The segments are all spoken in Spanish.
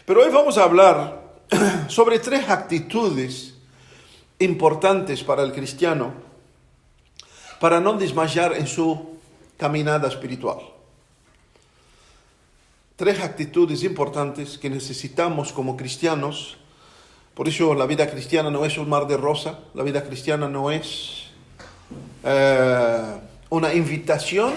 Pero hoy vamos a hablar sobre 3 actitudes importantes para el cristiano para no desmayar en su caminada espiritual. 3 actitudes importantes que necesitamos como cristianos. Por eso la vida cristiana no es un mar de rosa, la vida cristiana no es una invitación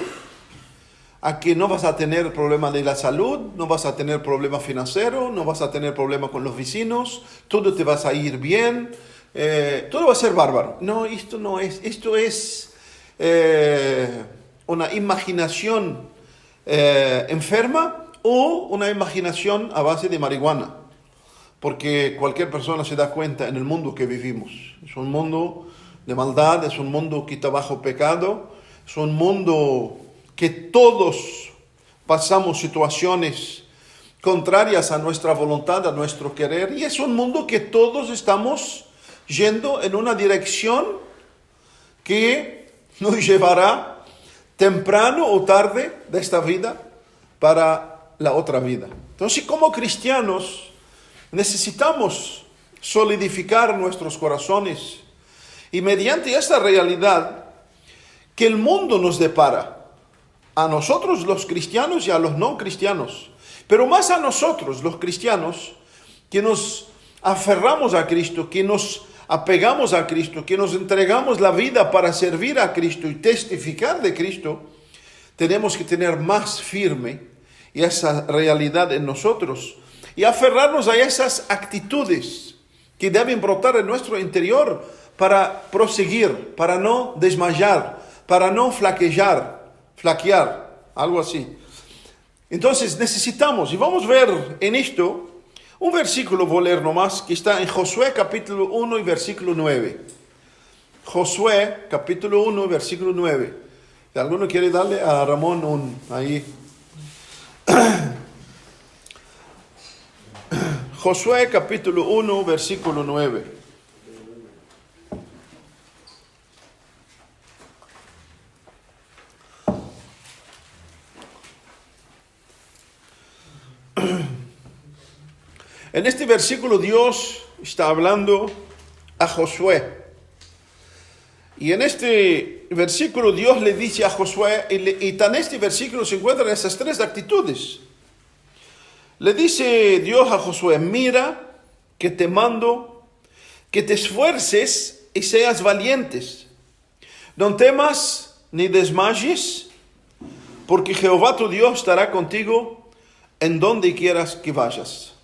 a que no vas a tener problema de la salud, no vas a tener problema financiero, no vas a tener problema con los vecinos, todo te vas a ir bien, todo va a ser bárbaro. No, esto no es, esto es una imaginación enferma o una imaginación a base de marihuana. Porque cualquier persona se da cuenta en el mundo que vivimos. Es un mundo de maldad, es un mundo que está bajo pecado, es un mundo que todos pasamos situaciones contrarias a nuestra voluntad, a nuestro querer, y es un mundo que todos estamos yendo en una dirección que nos llevará temprano o tarde de esta vida para la otra vida. Entonces, como cristianos, necesitamos solidificar nuestros corazones y mediante esta realidad que el mundo nos depara, a nosotros los cristianos y a los no cristianos, pero más a nosotros los cristianos que nos aferramos a Cristo, que nos apegamos a Cristo, que nos entregamos la vida para servir a Cristo y testificar de Cristo, tenemos que tener más firme esa realidad en nosotros y aferrarnos a esas actitudes que deben brotar en nuestro interior para proseguir, para no desmayar, para no flaquear, algo así. Entonces necesitamos, y vamos a ver en esto, un versículo voy a leer nomás, que está en Josué capítulo 1 y versículo 9. Josué capítulo 1 y versículo 9. Si alguno quiere darle a Ramón ahí. Josué capítulo 1, versículo 9. En este versículo Dios está hablando a Josué. Y en este versículo Dios le dice a Josué, y en este versículo se encuentran esas 3 actitudes. Le dice Dios a Josué: mira que te mando que te esfuerces y seas valientes. No temas ni desmayes, porque Jehová tu Dios estará contigo en donde quieras que vayas.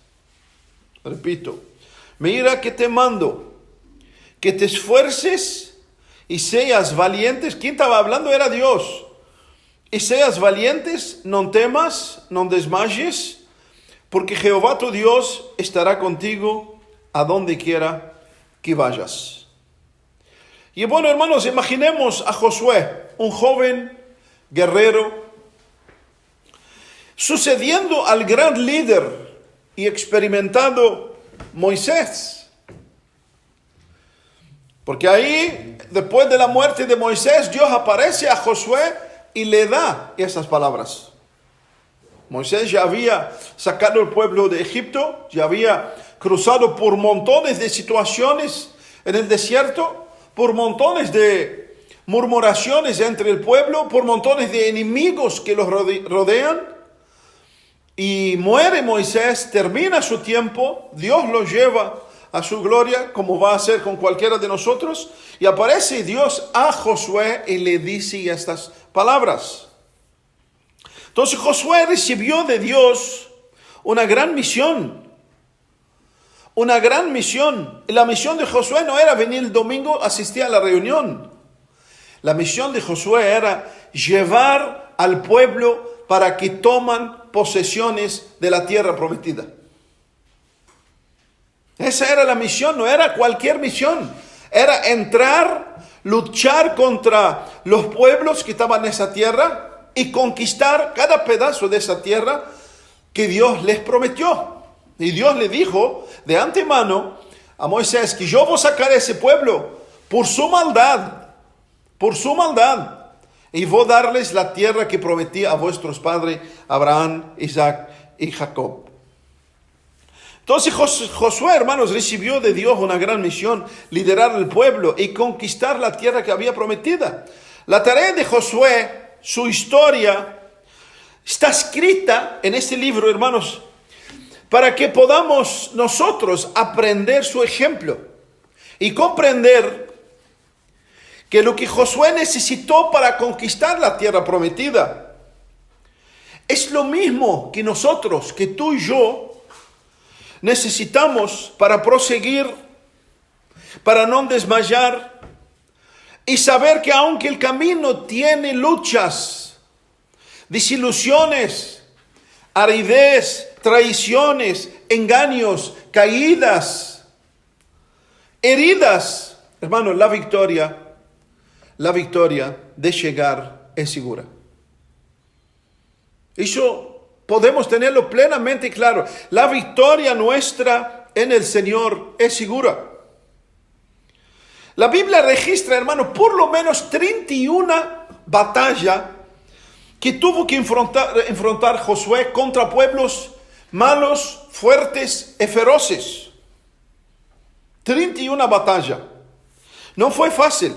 Repito, mira que te mando que te esfuerces y seas valientes. ¿Quién estaba hablando? Era Dios. Y seas valientes, no temas, no desmayes, porque Jehová tu Dios estará contigo a donde quiera que vayas. Y bueno, hermanos, imaginemos a Josué, un joven guerrero, sucediendo al gran líder y experimentado Moisés. Porque ahí, después de la muerte de Moisés, Dios aparece a Josué y le da esas palabras. Moisés ya había sacado al pueblo de Egipto, ya había cruzado por montones de situaciones en el desierto, por montones de murmuraciones entre el pueblo, por montones de enemigos que los rodean. Y muere Moisés, termina su tiempo, Dios lo lleva a su gloria, como va a hacer con cualquiera de nosotros, y aparece Dios a Josué y le dice estas palabras. Entonces Josué recibió de Dios una gran misión. Una gran misión. Y la misión de Josué no era venir el domingo a asistir a la reunión. La misión de Josué era llevar al pueblo para que toman posesiones de la tierra prometida. Esa era la misión, no era cualquier misión. Era entrar, luchar contra los pueblos que estaban en esa tierra y conquistar cada pedazo de esa tierra que Dios les prometió. Y Dios le dijo de antemano a Moisés que yo voy a sacar a ese pueblo por su maldad, y voy a darles la tierra que prometí a vuestros padres Abraham, Isaac y Jacob. Entonces Josué, hermanos, recibió de Dios una gran misión, liderar el pueblo y conquistar la tierra que había prometida. La tarea de Josué, su historia, está escrita en este libro, hermanos, para que podamos nosotros aprender su ejemplo y comprender que lo que Josué necesitó para conquistar la tierra prometida es lo mismo que nosotros, que tú y yo, necesitamos para proseguir, para no desmayar y saber que aunque el camino tiene luchas, desilusiones, aridez, traiciones, engaños, caídas, heridas, hermano, la victoria de llegar es segura. Eso podemos tenerlo plenamente claro. La victoria nuestra en el Señor es segura. La Biblia registra, hermano, por lo menos 31 batallas que tuvo que enfrentar Josué contra pueblos malos, fuertes y feroces. 31 batallas. No fue fácil.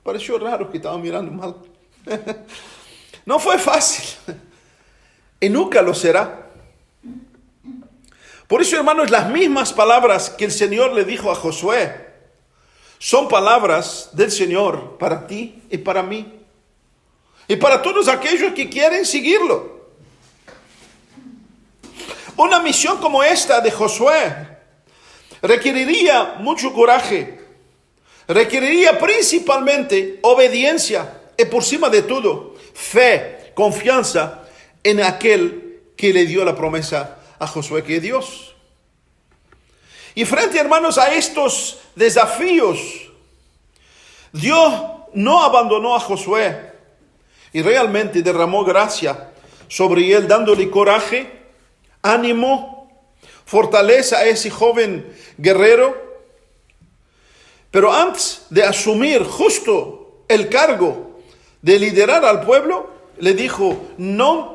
Pareció raro que estaba mirando mal. No fue fácil. Y nunca lo será. Por eso, hermanos, las mismas palabras que el Señor le dijo a Josué son palabras del Señor para ti y para mí. Y para todos aquellos que quieren seguirlo. Una misión como esta de Josué requeriría mucho coraje. Requeriría principalmente obediencia y por encima de todo, fe, confianza en aquel que le dio la promesa a Josué, que es Dios. Y frente, hermanos, a estos desafíos, Dios no abandonó a Josué y realmente derramó gracia sobre él, dándole coraje, ánimo, fortaleza a ese joven guerrero. Pero antes de asumir justo el cargo de liderar al pueblo, le dijo: no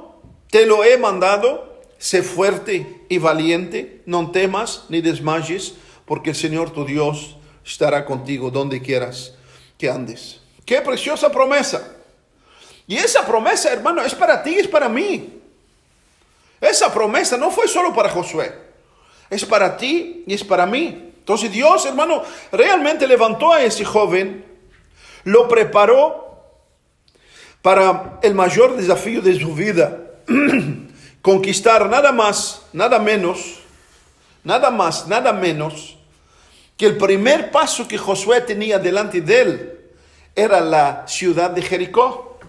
te lo he mandado, sé fuerte y valiente, no temas ni desmayes, porque el Señor tu Dios estará contigo donde quieras que andes. ¡Qué preciosa promesa! Y esa promesa, hermano, es para ti y es para mí. Esa promesa no fue solo para Josué, es para ti y es para mí. Entonces Dios, hermano, realmente levantó a ese joven, lo preparó para el mayor desafío de su vida. Conquistar nada más, nada menos que el primer paso que Josué tenía delante de él era la ciudad de Jericó.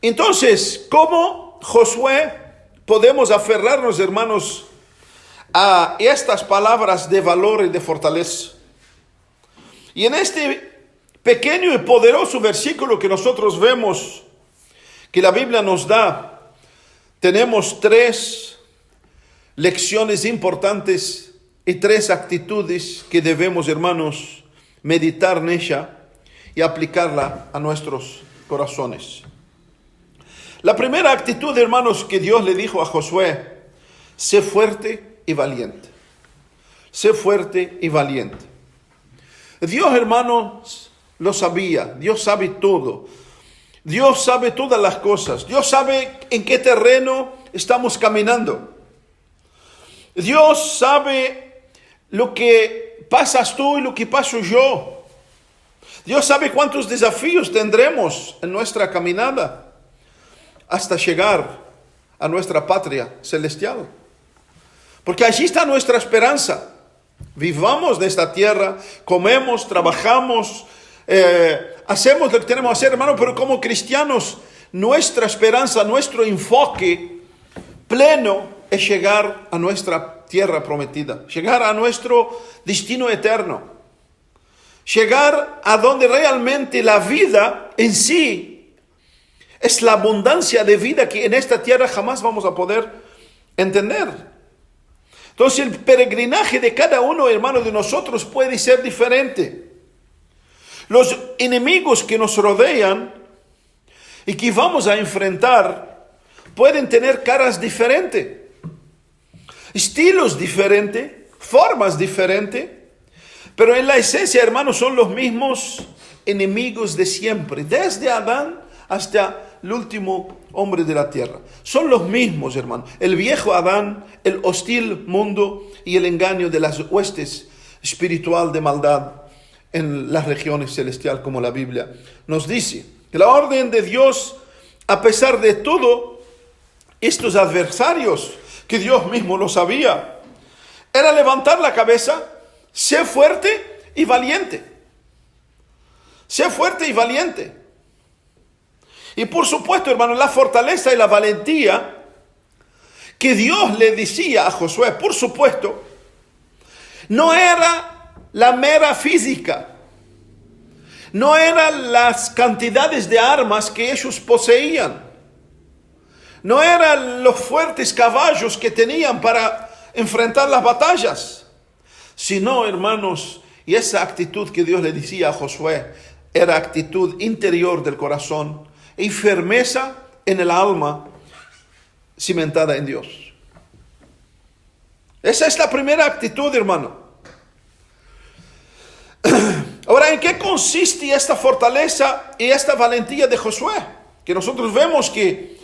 Entonces, ¿cómo Josué podemos aferrarnos, hermanos, a estas palabras de valor y de fortaleza? Y en este pequeño y poderoso versículo que nosotros vemos, que la Biblia nos da, tenemos 3 lecciones importantes y 3 actitudes que debemos, hermanos, meditar en ella y aplicarla a nuestros corazones. La primera actitud, hermanos, que Dios le dijo a Josué: sé fuerte y valiente. Sé fuerte y valiente. Dios, hermanos, lo sabía. Dios sabe todo. Dios sabe todas las cosas. Dios sabe en qué terreno estamos caminando. Dios sabe lo que pasas tú y lo que paso yo. Dios sabe cuántos desafíos tendremos en nuestra caminada hasta llegar a nuestra patria celestial. Porque allí está nuestra esperanza. Vivamos de esta tierra, comemos, trabajamos, hacemos lo que tenemos que hacer, hermano, pero como cristianos, nuestra esperanza, nuestro enfoque pleno es llegar a nuestra tierra prometida, llegar a nuestro destino eterno, llegar a donde realmente la vida en sí es la abundancia de vida que en esta tierra jamás vamos a poder entender. Entonces el peregrinaje de cada uno, hermano, de nosotros puede ser diferente. Los enemigos que nos rodean y que vamos a enfrentar pueden tener caras diferentes. estilos diferentes, formas diferentes, pero en la esencia, hermanos, son los mismos enemigos de siempre, desde Adán hasta el último hombre de la tierra. Son los mismos, hermanos. El viejo Adán, el hostil mundo y el engaño de las huestes espiritual de maldad en las regiones celestiales, como la Biblia nos dice. La orden de Dios, a pesar de todo, estos adversarios, que Dios mismo lo sabía, era levantar la cabeza, ser fuerte y valiente. Ser fuerte y valiente. Y por supuesto, hermano, la fortaleza y la valentía que Dios le decía a Josué, por supuesto, no era la mera física. No eran las cantidades de armas que ellos poseían. No eran los fuertes caballos que tenían para enfrentar las batallas. Sino, hermanos, y esa actitud que Dios le decía a Josué, era actitud interior del corazón y firmeza en el alma cimentada en Dios. Esa es la primera actitud, hermano. Ahora, ¿en qué consiste esta fortaleza y esta valentía de Josué? Que nosotros vemos que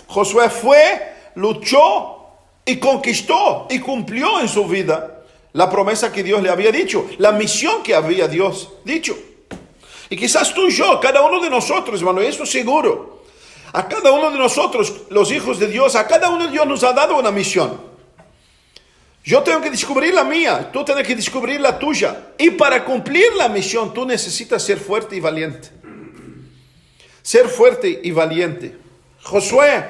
Josué fue, luchó y conquistó y cumplió en su vida la promesa que Dios le había dicho, la misión que había Dios dicho. Y quizás tú y yo, cada uno de nosotros, hermano, eso seguro, a cada uno de nosotros, los hijos de Dios, a cada uno de Dios nos ha dado una misión. Yo tengo que descubrir la mía, tú tienes que descubrir la tuya. Y para cumplir la misión, tú necesitas ser fuerte y valiente. Ser fuerte y valiente. Josué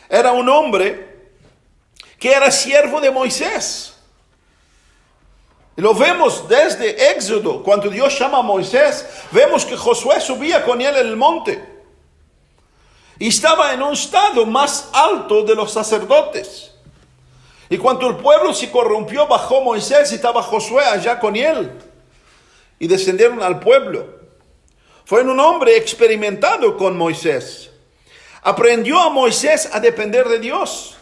era un hombre que era siervo de Moisés. Y lo vemos desde Éxodo, cuando Dios llama a Moisés, vemos que Josué subía con él en el monte. Y estaba en un estado más alto de los sacerdotes. Y cuando el pueblo se corrompió, bajó Moisés y estaba Josué allá con él. Y descendieron al pueblo. Fue un hombre experimentado con Moisés. Aprendió a Moisés a depender de Dios.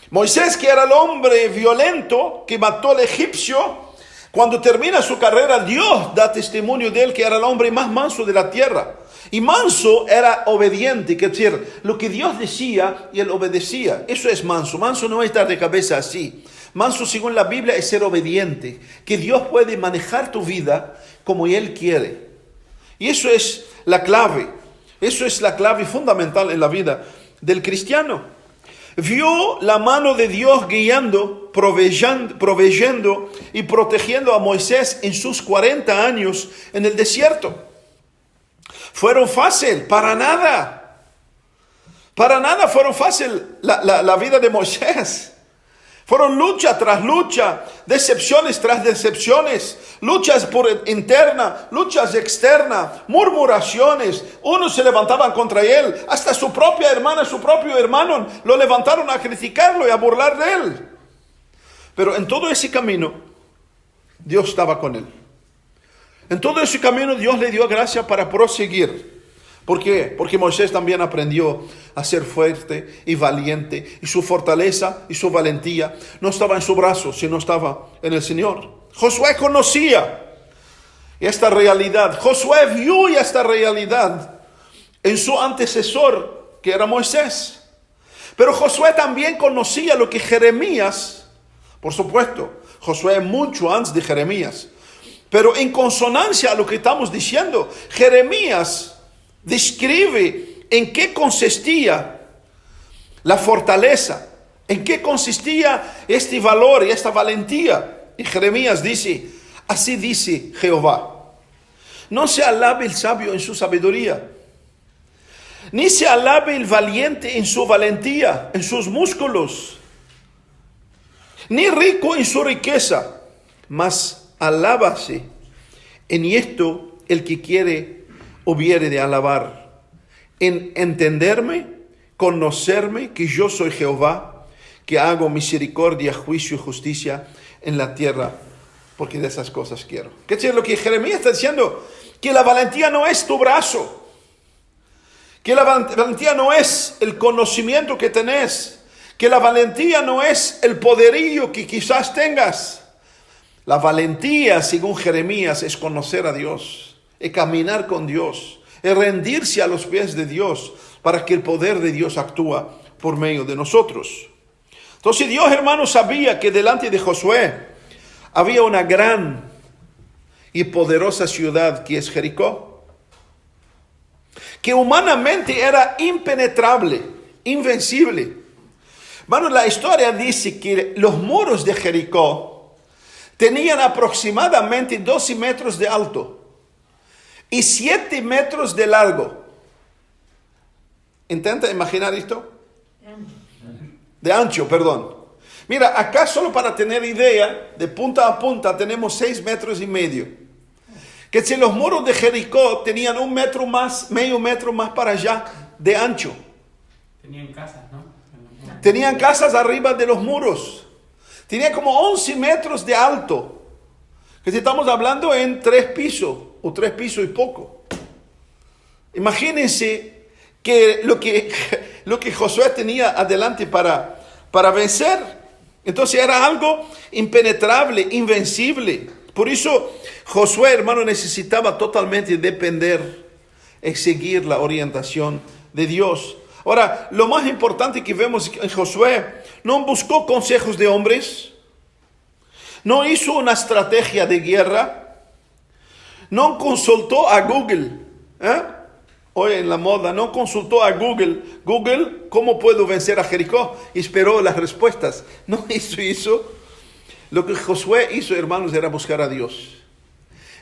Moisés, que era el hombre violento que mató al egipcio, cuando termina su carrera, Dios da testimonio de él que era el hombre más manso de la tierra. Y manso era obediente, que es decir, lo que Dios decía y él obedecía. Eso es manso. Manso no es dar de cabeza así. Manso, según la Biblia, es ser obediente. Que Dios puede manejar tu vida como Él quiere. Y eso es la clave. Eso es la clave fundamental en la vida del cristiano. Vio la mano de Dios guiando, proveyendo y protegiendo a Moisés en sus 40 años en el desierto. Fueron fácil, para nada. Para nada fueron fácil la vida de Moisés. Fueron lucha tras lucha, decepciones tras decepciones, luchas internas, luchas externas, murmuraciones. Unos se levantaban contra él, hasta su propia hermana, su propio hermano lo levantaron a criticarlo y a burlar de él. Pero en todo ese camino, Dios estaba con él. En todo ese camino Dios le dio gracia para proseguir. ¿Por qué? Porque Moisés también aprendió a ser fuerte y valiente. Y su fortaleza y su valentía no estaba en su brazo, sino estaba en el Señor. Josué conocía esta realidad. Josué vio esta realidad en su antecesor, que era Moisés. Pero Josué también conocía lo que Jeremías, por supuesto, Josué mucho antes de Jeremías. Pero en consonancia a lo que estamos diciendo, Jeremías describe en qué consistía la fortaleza, en qué consistía este valor y esta valentía. Y Jeremías dice, así dice Jehová: no se alabe el sabio en su sabiduría, ni se alabe el valiente en su valentía, en sus músculos, ni rico en su riqueza, mas alábase en esto el que quiere hubiere de alabar, en entenderme, conocerme, que yo soy Jehová, que hago misericordia, juicio y justicia en la tierra, porque de esas cosas quiero. ¿Qué es lo que Jeremías está diciendo? Que la valentía no es tu brazo, que la valentía no es el conocimiento que tenés, que la valentía no es el poderío que quizás tengas. La valentía, según Jeremías, es conocer a Dios, es caminar con Dios, es rendirse a los pies de Dios para que el poder de Dios actúa por medio de nosotros. Entonces Dios, hermanos, sabía que delante de Josué había una gran y poderosa ciudad que es Jericó, que humanamente era impenetrable, invencible. Hermanos, la historia dice que los muros de Jericó tenían aproximadamente 12 metros de alto y 7 metros de largo. ¿Intenta imaginar esto? De ancho, perdón. Mira, acá solo para tener idea, de punta a punta tenemos 6 metros y medio. Que si los muros de Jericó tenían 1 metro más, medio metro más para allá de ancho. Tenían casas, ¿no? Tenían casas arriba de los muros. Tenía como 11 metros de alto. Que si estamos hablando en 3 pisos o 3 pisos y poco. Imagínense que lo que Josué tenía adelante para vencer. Entonces era algo impenetrable, invencible. Por eso Josué, hermano, necesitaba totalmente depender y seguir la orientación de Dios. Ahora, lo más importante que vemos en Josué, no buscó consejos de hombres, no hizo una estrategia de guerra, no consultó a Google, hoy en la moda, no consultó a Google, ¿cómo puedo vencer a Jericó? Y esperó las respuestas. No hizo eso. Lo que Josué hizo, hermanos, era buscar a Dios.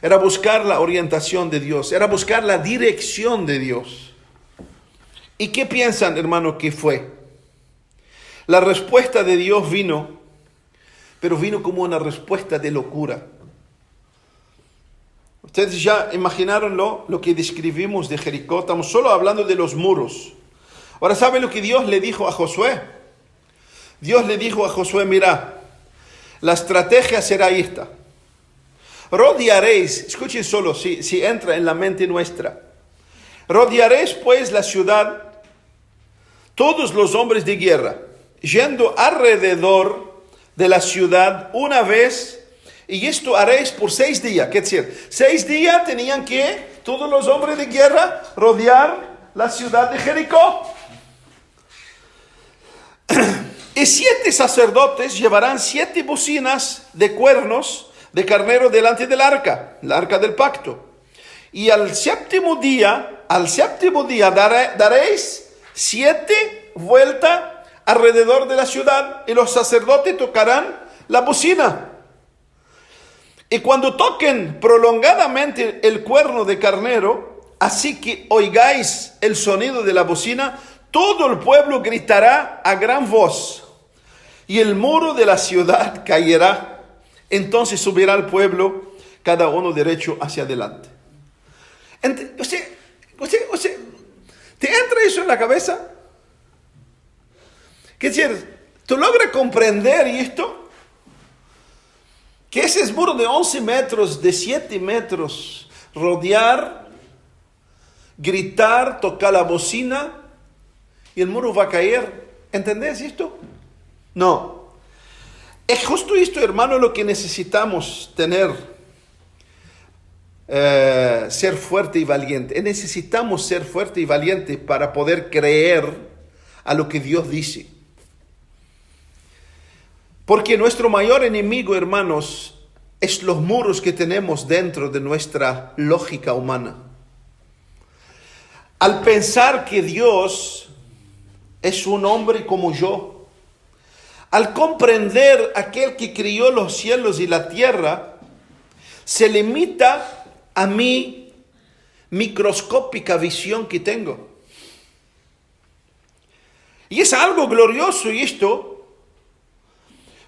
Era buscar la orientación de Dios. Era buscar la dirección de Dios. ¿Y qué piensan, hermano, que fue? La respuesta de Dios vino, pero vino como una respuesta de locura. Ustedes ya imaginaron lo que describimos de Jericó. Estamos solo hablando de los muros. Ahora, ¿saben lo que Dios le dijo a Josué? Dios le dijo a Josué, mira, la estrategia será esta. Rodearéis, escuchen solo si entra en la mente nuestra. Rodearéis pues la ciudad, todos los hombres de guerra, yendo alrededor de la ciudad una vez. Y esto haréis por 6 días. ¿Qué decir? 6 días tenían que todos los hombres de guerra rodear la ciudad de Jericó. Y 7 sacerdotes llevarán 7 bocinas de cuernos de carnero delante del arca, la arca del pacto. Y al séptimo día daréis 7 vueltas alrededor de la ciudad y los sacerdotes tocarán la bocina. Y cuando toquen prolongadamente el cuerno de carnero, así que oigáis el sonido de la bocina, todo el pueblo gritará a gran voz, y el muro de la ciudad caerá. Entonces subirá el pueblo, cada uno derecho hacia adelante. ¿Te entra eso en la cabeza? ¿Qué decir? ¿Tú logras comprender esto? Que ese muro de 11 metros, de 7 metros, rodear, gritar, tocar la bocina, y el muro va a caer. ¿Entendés esto? No. Es justo esto, hermano, lo que necesitamos tener. Ser fuerte y valiente. Necesitamos ser fuerte y valiente para poder creer a lo que Dios dice. Porque nuestro mayor enemigo, hermanos, es los muros que tenemos dentro de nuestra lógica humana. Al pensar que Dios es un hombre como yo, al comprender aquel que crió los cielos y la tierra, se limita a mi microscópica visión que tengo. Y es algo glorioso esto.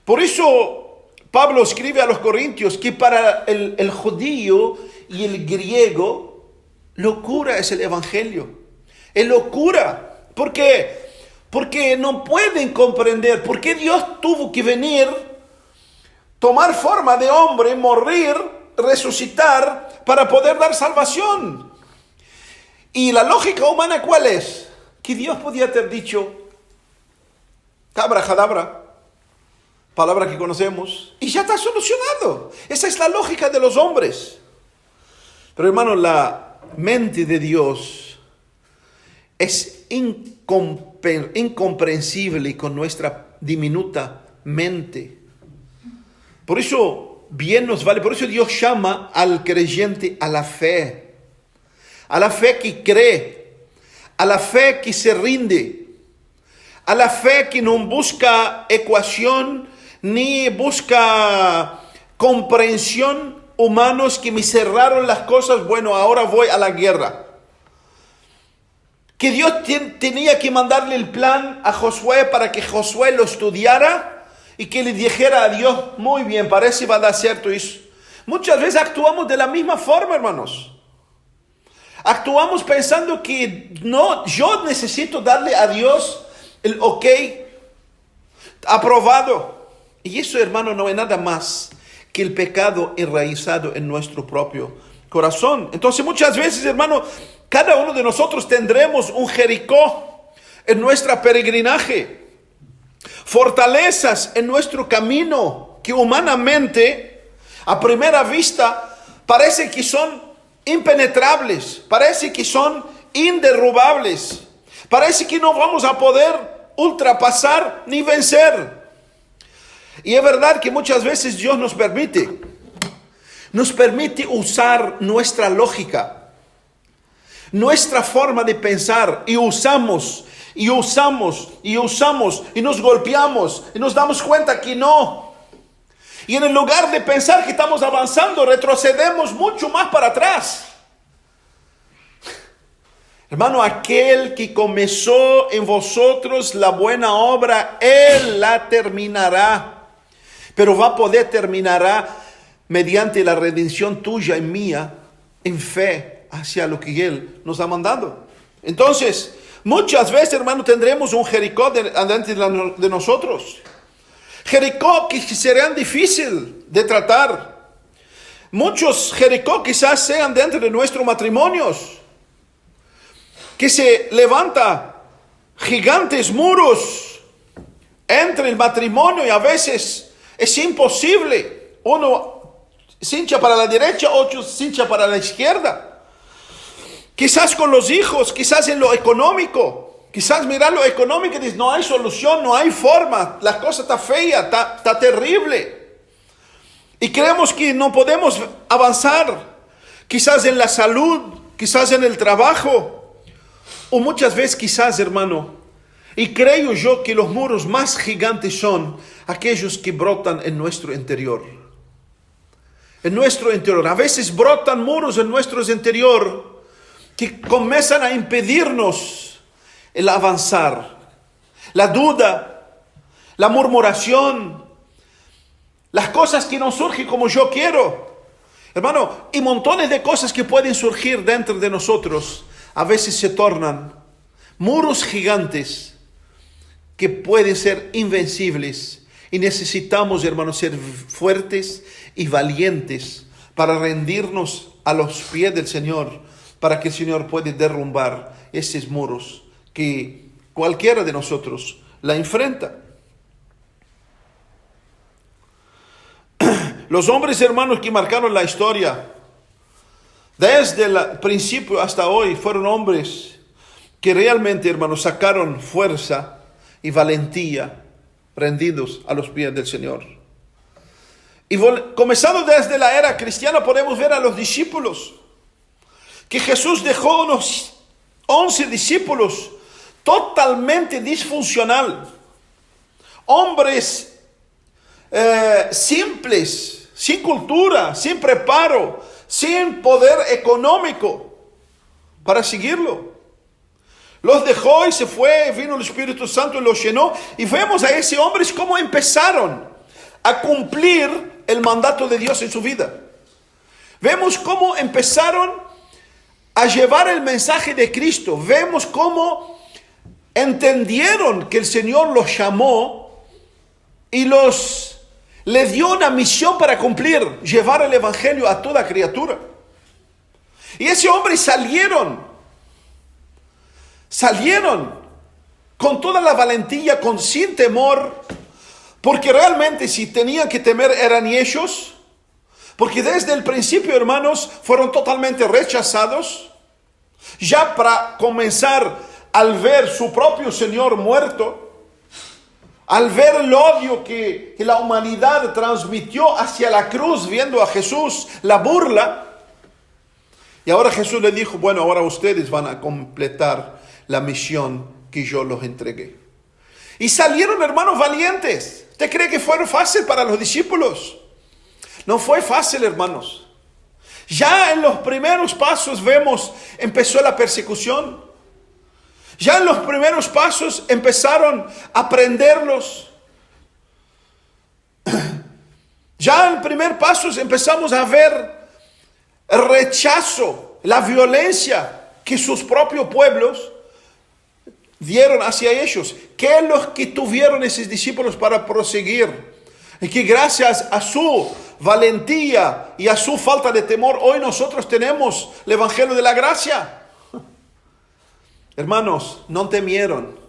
Por eso Pablo escribe a los Corintios que para el judío y el griego, locura es el evangelio. Es locura. ¿Por qué? Porque no pueden comprender por qué Dios tuvo que venir, tomar forma de hombre, morir, resucitar para poder dar salvación. Y la lógica humana, ¿cuál es? Que Dios podía haber dicho, Abracadabra, palabra que conocemos, y ya está solucionado. Esa es la lógica de los hombres. Pero hermano, la mente de Dios es incomprensible con nuestra diminuta mente. Por eso bien nos vale, por eso Dios llama al creyente a la fe que cree, a la fe que se rinde, a la fe que no busca ecuación ni busca comprensión humanos que me cerraron las cosas, bueno, ahora voy a la guerra. Que Dios tenía que mandarle el plan a Josué para que Josué lo estudiara y que le dijera a Dios, muy bien, parece va a dar cierto eso. Muchas veces actuamos de la misma forma, hermanos. Actuamos pensando que no, yo necesito darle a Dios el ok, aprobado. Y eso, hermano, no es nada más que el pecado enraizado en nuestro propio corazón. Entonces muchas veces, hermano, cada uno de nosotros tendremos un Jericó en nuestra peregrinaje, fortalezas en nuestro camino que humanamente, a primera vista, parece que son impenetrables, parece que son inderrubables, parece que no vamos a poder ultrapasar ni vencer. Y es verdad que muchas veces Dios nos permite usar nuestra lógica, nuestra forma de pensar, y usamos y nos golpeamos y nos damos cuenta que no. Y en el lugar de pensar que estamos avanzando, retrocedemos mucho más para atrás. Hermano, aquel que comenzó en vosotros la buena obra, Él la terminará. Pero va a poder terminará mediante la redención tuya y mía en fe hacia lo que Él nos ha mandado. Entonces, muchas veces, hermano, tendremos un Jericó delante de nosotros. Jericó que serán difíciles de tratar. Muchos Jericó quizás sean dentro de nuestros matrimonios, que se levanta gigantes muros entre el matrimonio y a veces es imposible. Uno se hincha para la derecha, otro se hincha para la izquierda. Quizás con los hijos, quizás en lo económico. Quizás mirar lo económico y dices, no hay solución, no hay forma, la cosa está fea, está terrible. Y creemos que no podemos avanzar, quizás en la salud, quizás en el trabajo, o muchas veces quizás, hermano, y creo yo que los muros más gigantes son aquellos que brotan en nuestro interior. En nuestro interior, a veces brotan muros en nuestro interior que comienzan a impedirnos el avanzar, la duda, la murmuración, las cosas que no surgen como yo quiero, hermano, y montones de cosas que pueden surgir dentro de nosotros, a veces se tornan muros gigantes que pueden ser invencibles, y necesitamos, hermanos, ser fuertes y valientes para rendirnos a los pies del Señor, para que el Señor pueda derrumbar esos muros que cualquiera de nosotros la enfrenta. Los hombres, hermanos, que marcaron la historia desde el principio hasta hoy fueron hombres que realmente, hermanos, sacaron fuerza y valentía rendidos a los pies del Señor. Y comenzando desde la era cristiana podemos ver a los discípulos, que Jesús dejó unos 11 discípulos totalmente disfuncional, hombres simples, sin cultura, sin preparo, sin poder económico para seguirlo. Los dejó y se fue, vino el Espíritu Santo y los llenó, y vemos a esos hombres cómo empezaron a cumplir el mandato de Dios en su vida. Vemos cómo empezaron a llevar el mensaje de Cristo. Vemos cómo entendieron que el Señor los llamó y les dio una misión para cumplir, llevar el evangelio a toda criatura. Y ese hombre salieron con toda la valentía, sin temor, porque realmente si tenían que temer eran ellos, porque desde el principio, hermanos, fueron totalmente rechazados. Ya para comenzar, al ver su propio Señor muerto, al ver el odio que la humanidad transmitió hacia la cruz, viendo a Jesús, la burla, y ahora Jesús le dijo, bueno, ahora ustedes van a completar la misión que yo los entregué. Y salieron, hermanos, valientes. ¿Usted cree que fue fácil para los discípulos? No fue fácil, hermanos. Ya en los primeros pasos vemos, empezó la persecución. Ya en los primeros pasos empezaron a prenderlos. Ya en primer pasos empezamos a ver el rechazo, la violencia que sus propios pueblos dieron hacia ellos. ¿Qué es lo que tuvieron esos discípulos para proseguir? Y que gracias a su valentía y a su falta de temor, hoy nosotros tenemos el Evangelio de la Gracia. Hermanos, no temieron.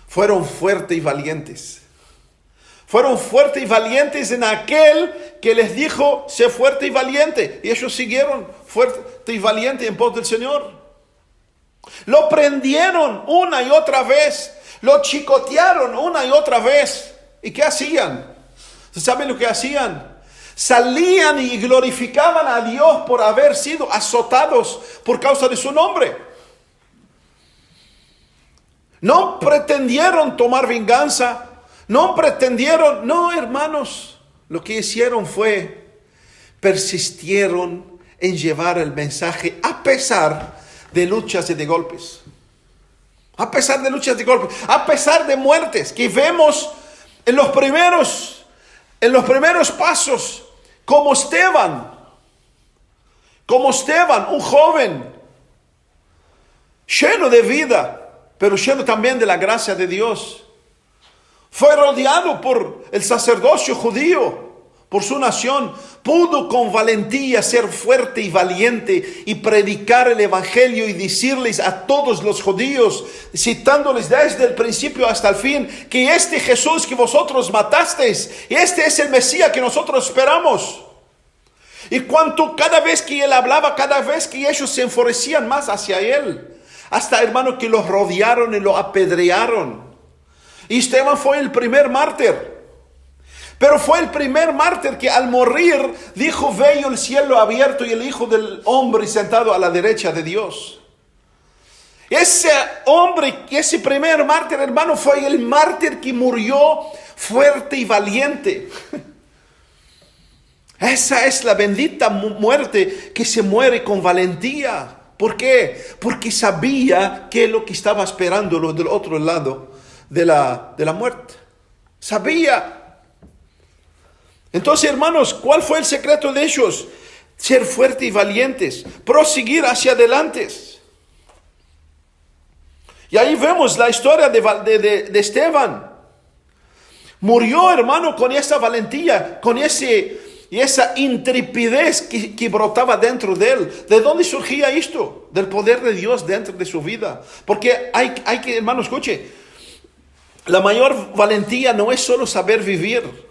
Fueron fuertes y valientes. Fueron fuertes y valientes en aquel que les dijo, sé fuerte y valiente. Y ellos siguieron fuerte y valiente en pos del Señor. Lo prendieron una y otra vez. Lo chicotearon una y otra vez. ¿Y qué hacían? ¿Saben lo que hacían? Salían y glorificaban a Dios por haber sido azotados por causa de su nombre. No pretendieron tomar venganza. No pretendieron. No, hermanos. Lo que hicieron fue persistieron en llevar el mensaje a pesar de luchas y de golpes. A pesar de luchas y golpes. A pesar de muertes que vemos en los primeros pasos. Como Esteban, un joven lleno de vida, pero lleno también de la gracia de Dios. Fue rodeado por el sacerdocio judío, por su nación. Pudo con valentía ser fuerte y valiente y predicar el evangelio y decirles a todos los judíos, citándoles desde el principio hasta el fin, que este Jesús que vosotros matasteis, este es el Mesías que nosotros esperamos. Y cada vez que él hablaba, cada vez que ellos se enfurecían más hacia él, hasta, hermano, que los rodearon y lo apedrearon. Y Esteban fue el primer mártir. Pero fue el primer mártir que al morir dijo, veo el cielo abierto y el Hijo del Hombre sentado a la derecha de Dios. Ese hombre, ese primer mártir, hermano, fue el mártir que murió fuerte y valiente. Esa es la bendita muerte que se muere con valentía. ¿Por qué? Porque sabía que lo que estaba esperando del otro lado de la muerte. Sabía. Entonces, hermanos, ¿cuál fue el secreto de ellos? Ser fuertes y valientes, proseguir hacia adelante. Y ahí vemos la historia de Esteban. Murió, hermano, con esa valentía, con esa intrepidez que brotaba dentro de él. ¿De dónde surgía esto? Del poder de Dios dentro de su vida. Porque hay que, hermano, escuche, la mayor valentía no es solo saber vivir.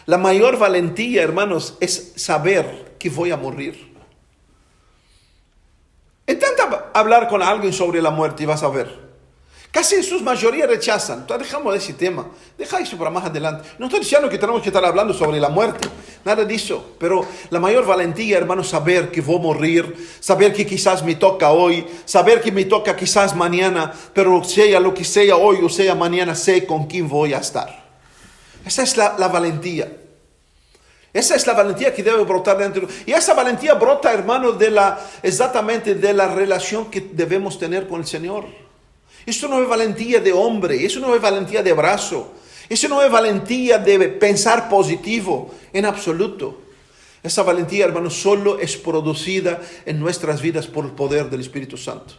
La mayor valentía, hermanos, es saber que voy a morir. Intenta hablar con alguien sobre la muerte y vas a ver. Casi en su mayoría rechazan. Entonces dejamos ese tema. Deja eso para más adelante. No estoy diciendo que tenemos que estar hablando sobre la muerte. Nada de eso. Pero la mayor valentía, hermanos, saber que voy a morir. Saber que quizás me toca hoy. Saber que me toca quizás mañana. Pero sea lo que sea hoy o sea mañana, sé con quién voy a estar. Esa es la valentía. Esa es la valentía que debe brotar dentro. Y esa valentía brota, hermano, exactamente de la relación que debemos tener con el Señor. Eso no es valentía de hombre, eso no es valentía de brazo, eso no es valentía de pensar positivo, en absoluto. Esa valentía, hermano, solo es producida en nuestras vidas por el poder del Espíritu Santo.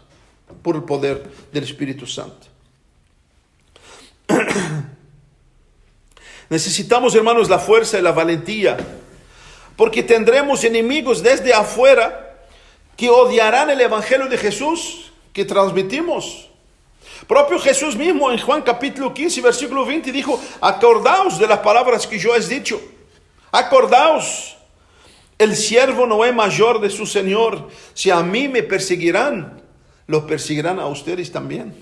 Por el poder del Espíritu Santo. Necesitamos, hermanos, la fuerza y la valentía, porque tendremos enemigos desde afuera que odiarán el Evangelio de Jesús que transmitimos. Propio Jesús mismo en Juan capítulo 15, versículo 20 dijo, acordaos de las palabras que yo he dicho. Acordaos, el siervo no es mayor de su Señor. Si a mí me perseguirán, los perseguirán a ustedes también.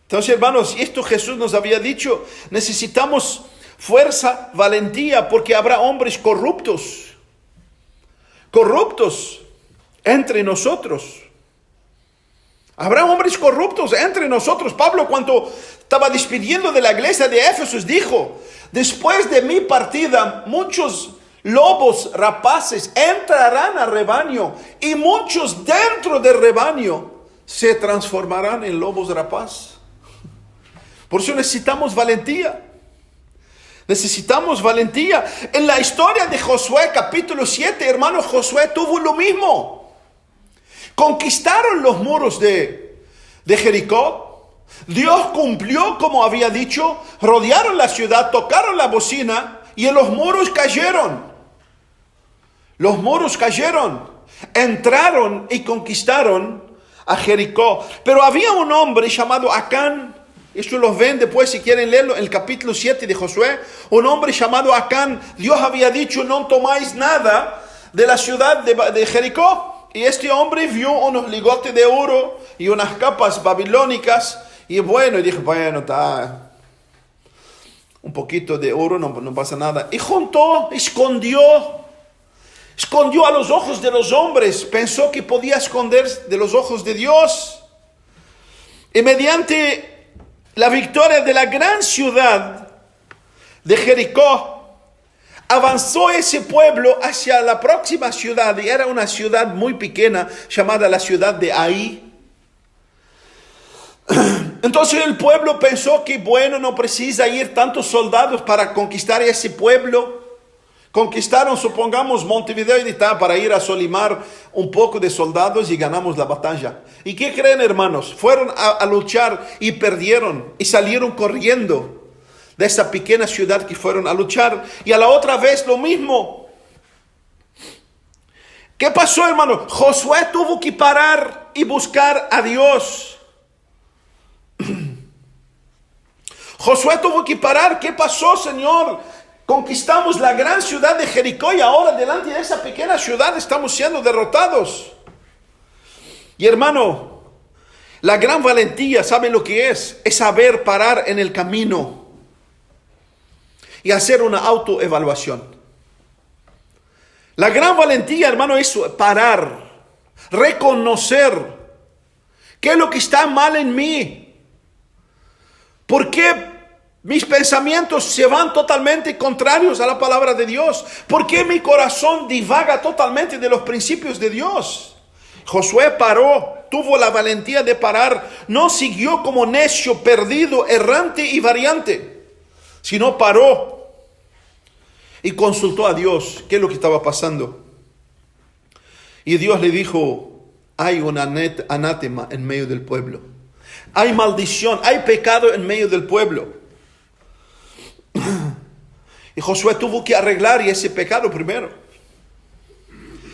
Entonces, hermanos, esto Jesús nos había dicho, necesitamos fuerza, valentía, porque habrá hombres corruptos entre nosotros. Habrá hombres corruptos entre nosotros. Pablo, cuando estaba despidiendo de la iglesia de Éfeso, dijo, después de mi partida, muchos lobos rapaces entrarán al rebaño y muchos dentro del rebaño se transformarán en lobos rapaces. Por eso necesitamos valentía. Necesitamos valentía. En la historia de Josué, capítulo 7, hermano, Josué tuvo lo mismo. Conquistaron los muros de Jericó. Dios cumplió como había dicho. Rodearon la ciudad, tocaron la bocina y en los muros cayeron. Los muros cayeron. Entraron y conquistaron a Jericó. Pero había un hombre llamado Acán. Esto lo ven después si quieren leerlo en el capítulo 7 de Josué. Un hombre llamado Acán. Dios había dicho, no tomáis nada de la ciudad de Jericó. Y este hombre vio unos ligotes de oro y unas capas babilónicas. Y bueno, y dijo, bueno, está un poquito de oro, no pasa nada. Y escondió a los ojos de los hombres. Pensó que podía esconder de los ojos de Dios. Y mediante la victoria de la gran ciudad de Jericó, avanzó ese pueblo hacia la próxima ciudad, y era una ciudad muy pequeña llamada la ciudad de Ai. Entonces el pueblo pensó que bueno, no precisa ir tantos soldados para conquistar ese pueblo. Conquistaron, supongamos, Montevideo y tal, para ir a Solimar un poco de soldados y ganamos la batalla. ¿Y qué creen, hermanos? Fueron a luchar y perdieron y salieron corriendo de esa pequeña ciudad que fueron a luchar. Y a la otra vez lo mismo. ¿Qué pasó, hermano? Josué tuvo que parar y buscar a Dios. Josué tuvo que parar. ¿Qué pasó, Señor? Conquistamos la gran ciudad de Jericó y ahora delante de esa pequeña ciudad estamos siendo derrotados. Y hermano, la gran valentía, ¿saben lo que es? Es saber parar en el camino y hacer una autoevaluación. La gran valentía, hermano, es parar, reconocer qué es lo que está mal en mí. ¿Por qué mis pensamientos se van totalmente contrarios a la palabra de Dios? ¿Por qué mi corazón divaga totalmente de los principios de Dios? Josué paró, tuvo la valentía de parar. No siguió como necio, perdido, errante y variante, sino paró y consultó a Dios qué es lo que estaba pasando. Y Dios le dijo, hay un anátema en medio del pueblo. Hay maldición, hay pecado en medio del pueblo. Y Josué tuvo que arreglar ese pecado primero.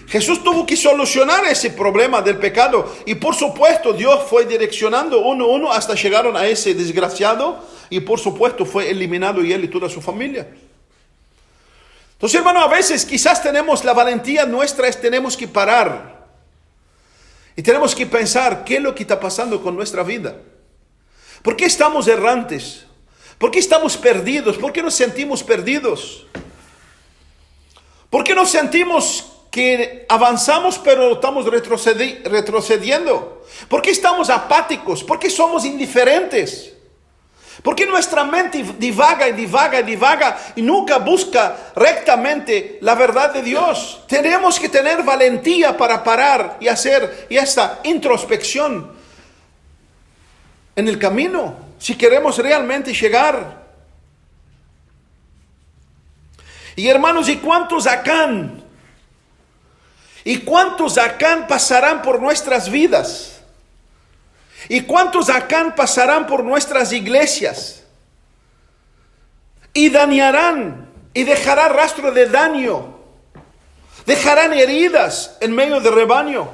Jesús tuvo que solucionar ese problema del pecado. Y por supuesto Dios fue direccionando uno a uno hasta llegaron a ese desgraciado. Y por supuesto fue eliminado y él y toda su familia. Entonces, hermano, a veces quizás tenemos la valentía nuestra, tenemos que parar. Y tenemos que pensar qué es lo que está pasando con nuestra vida. ¿Por qué estamos errantes? ¿Por qué estamos perdidos? ¿Por qué nos sentimos perdidos? ¿Por qué nos sentimos que avanzamos pero estamos retrocediendo? ¿Por qué estamos apáticos? ¿Por qué somos indiferentes? ¿Por qué nuestra mente divaga y nunca busca rectamente la verdad de Dios? Tenemos que tener valentía para parar y hacer esta introspección en el camino. Si queremos realmente llegar. Y hermanos, ¿y cuántos Acán? ¿Y cuántos Acán pasarán por nuestras vidas? ¿Y cuántos Acán pasarán por nuestras iglesias? Y dañarán, y dejarán rastro de daño. Dejarán heridas en medio del rebaño.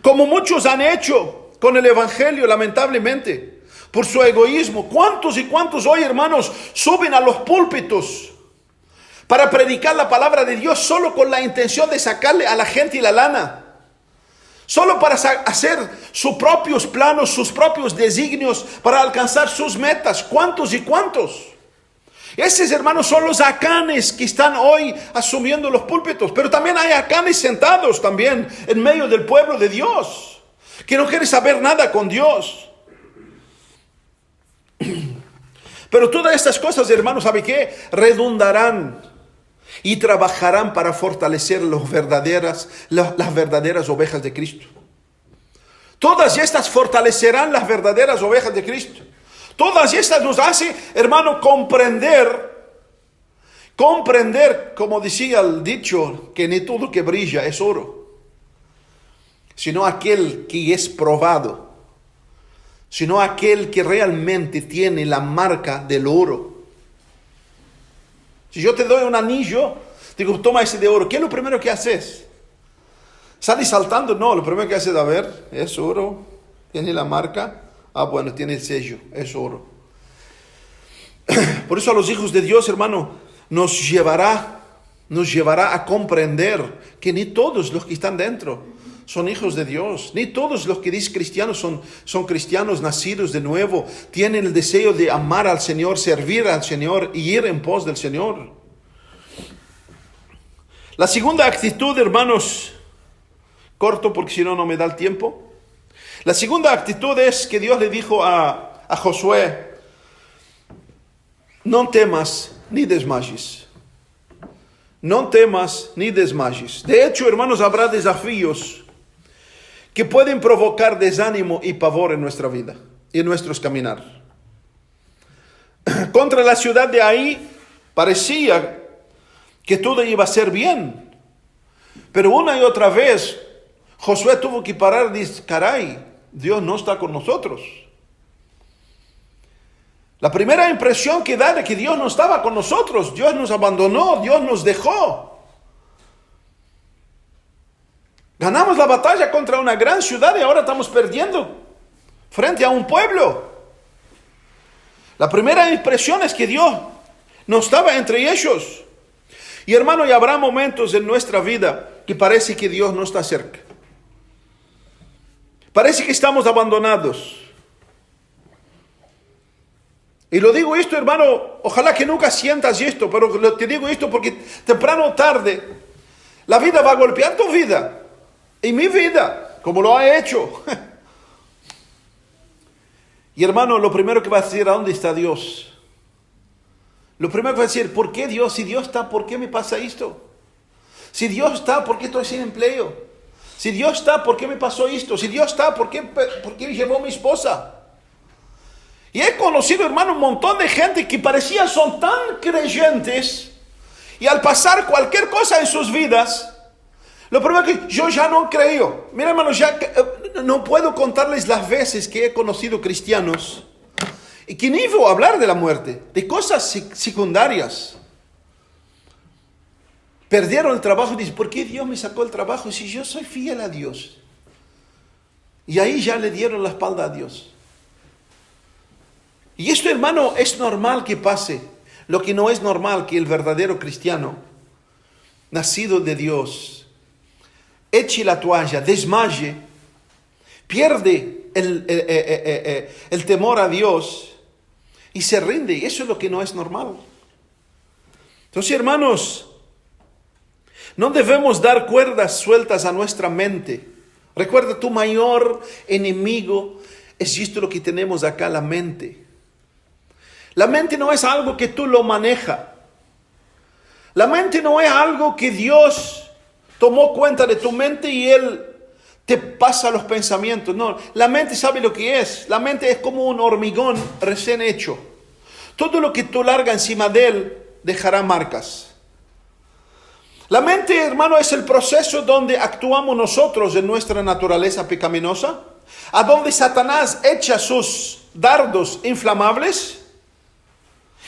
como muchos han hecho con el Evangelio, lamentablemente, por su egoísmo. ¿Cuántos y cuántos hoy, hermanos, suben a los púlpitos para predicar la palabra de Dios solo con la intención de sacarle a la gente la lana? Solo para hacer sus propios planos, sus propios designios, para alcanzar sus metas. ¿Cuántos y cuántos? Esos, hermanos, son los acanes que están hoy asumiendo los púlpitos. Pero también hay acanes sentados también en medio del pueblo de Dios, que no quieren saber nada con Dios. Pero todas estas cosas, hermanos, ¿sabe qué? Redundarán y trabajarán para fortalecer las verdaderas ovejas de Cristo. Todas estas fortalecerán las verdaderas ovejas de Cristo. Todas estas nos hace, hermano, comprender, como decía el dicho, que ni todo que brilla es oro, sino aquel que es probado, sino aquel que realmente tiene la marca del oro. Si yo te doy un anillo, digo, toma ese de oro, ¿qué es lo primero que haces? ¿Sales saltando? No, lo primero que haces, a ver, es oro, tiene la marca. Ah, bueno, tiene el sello, es oro. Por eso a los hijos de Dios, hermano, nos llevará a comprender que ni todos los que están dentro son hijos de Dios. Ni todos los que dicen cristianos son cristianos nacidos de nuevo. Tienen el deseo de amar al Señor, servir al Señor y ir en pos del Señor. La segunda actitud, hermanos, corto porque si no, no me da el tiempo. La segunda actitud es que Dios le dijo a Josué: no temas ni desmayes. No temas ni desmayes. De hecho, hermanos, habrá desafíos que pueden provocar desánimo y pavor en nuestra vida y en nuestros caminar. Contra la ciudad de Ai parecía que todo iba a ser bien. Pero una y otra vez Josué tuvo que parar y decir: caray, Dios no está con nosotros. La primera impresión que da es que Dios no estaba con nosotros. Dios nos abandonó, Dios nos dejó. Ganamos la batalla contra una gran ciudad y ahora estamos perdiendo frente a un pueblo. La primera impresión es que Dios no estaba entre ellos. Y hermano, y habrá momentos en nuestra vida que parece que Dios no está cerca. Parece que estamos abandonados. Y lo digo esto, hermano, ojalá que nunca sientas esto, pero te digo esto porque temprano o tarde la vida va a golpear tu vida y mi vida, como lo ha hecho. Y hermano, lo primero que va a decir: ¿a dónde está Dios? Lo primero que va a decir: ¿por qué Dios? Si Dios está, ¿por qué me pasa esto? Si Dios está, ¿por qué estoy sin empleo? Si Dios está, ¿por qué me pasó esto? Si Dios está, ¿por qué llevó a mi esposa? Y he conocido, hermano, un montón de gente que parecían son tan creyentes y al pasar cualquier cosa en sus vidas, lo primero que yo ya no creo. Mira, hermano, ya no puedo contarles las veces que he conocido cristianos y que ni voy a hablar de la muerte, de cosas secundarias. Perdieron el trabajo y dicen: ¿por qué Dios me sacó el trabajo si yo soy fiel a Dios? Y ahí ya le dieron la espalda a Dios. Y esto, hermano, es normal que pase. Lo que no es normal que el verdadero cristiano, nacido de Dios, eche la toalla, desmaye, pierde el temor a Dios y se rinde. Eso es lo que no es normal. Entonces, hermanos, no debemos dar cuerdas sueltas a nuestra mente. Recuerda, tu mayor enemigo es esto lo que tenemos acá, la mente. La mente no es algo que tú lo manejas. La mente no es algo que Dios tomó cuenta de tu mente y Él te pasa los pensamientos. No, la mente sabe lo que es. La mente es como un hormigón recién hecho. Todo lo que tú largas encima de él dejará marcas. La mente, hermano, es el proceso donde actuamos nosotros en nuestra naturaleza pecaminosa, a donde Satanás echa sus dardos inflamables.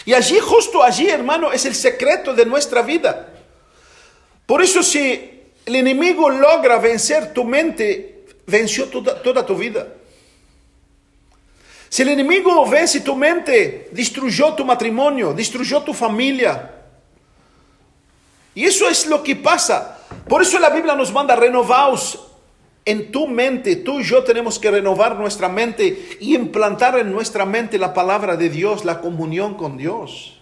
Y allí, justo allí, hermano, es el secreto de nuestra vida. Por eso, si el enemigo logra vencer tu mente venció toda tu vida. Si el enemigo vence tu mente, destruyó tu matrimonio, destruyó tu familia. Y eso es lo que pasa. Por eso la Biblia nos manda: renovaos en tu mente. Tú y yo tenemos que renovar nuestra mente y implantar en nuestra mente la palabra de Dios, la comunión con Dios.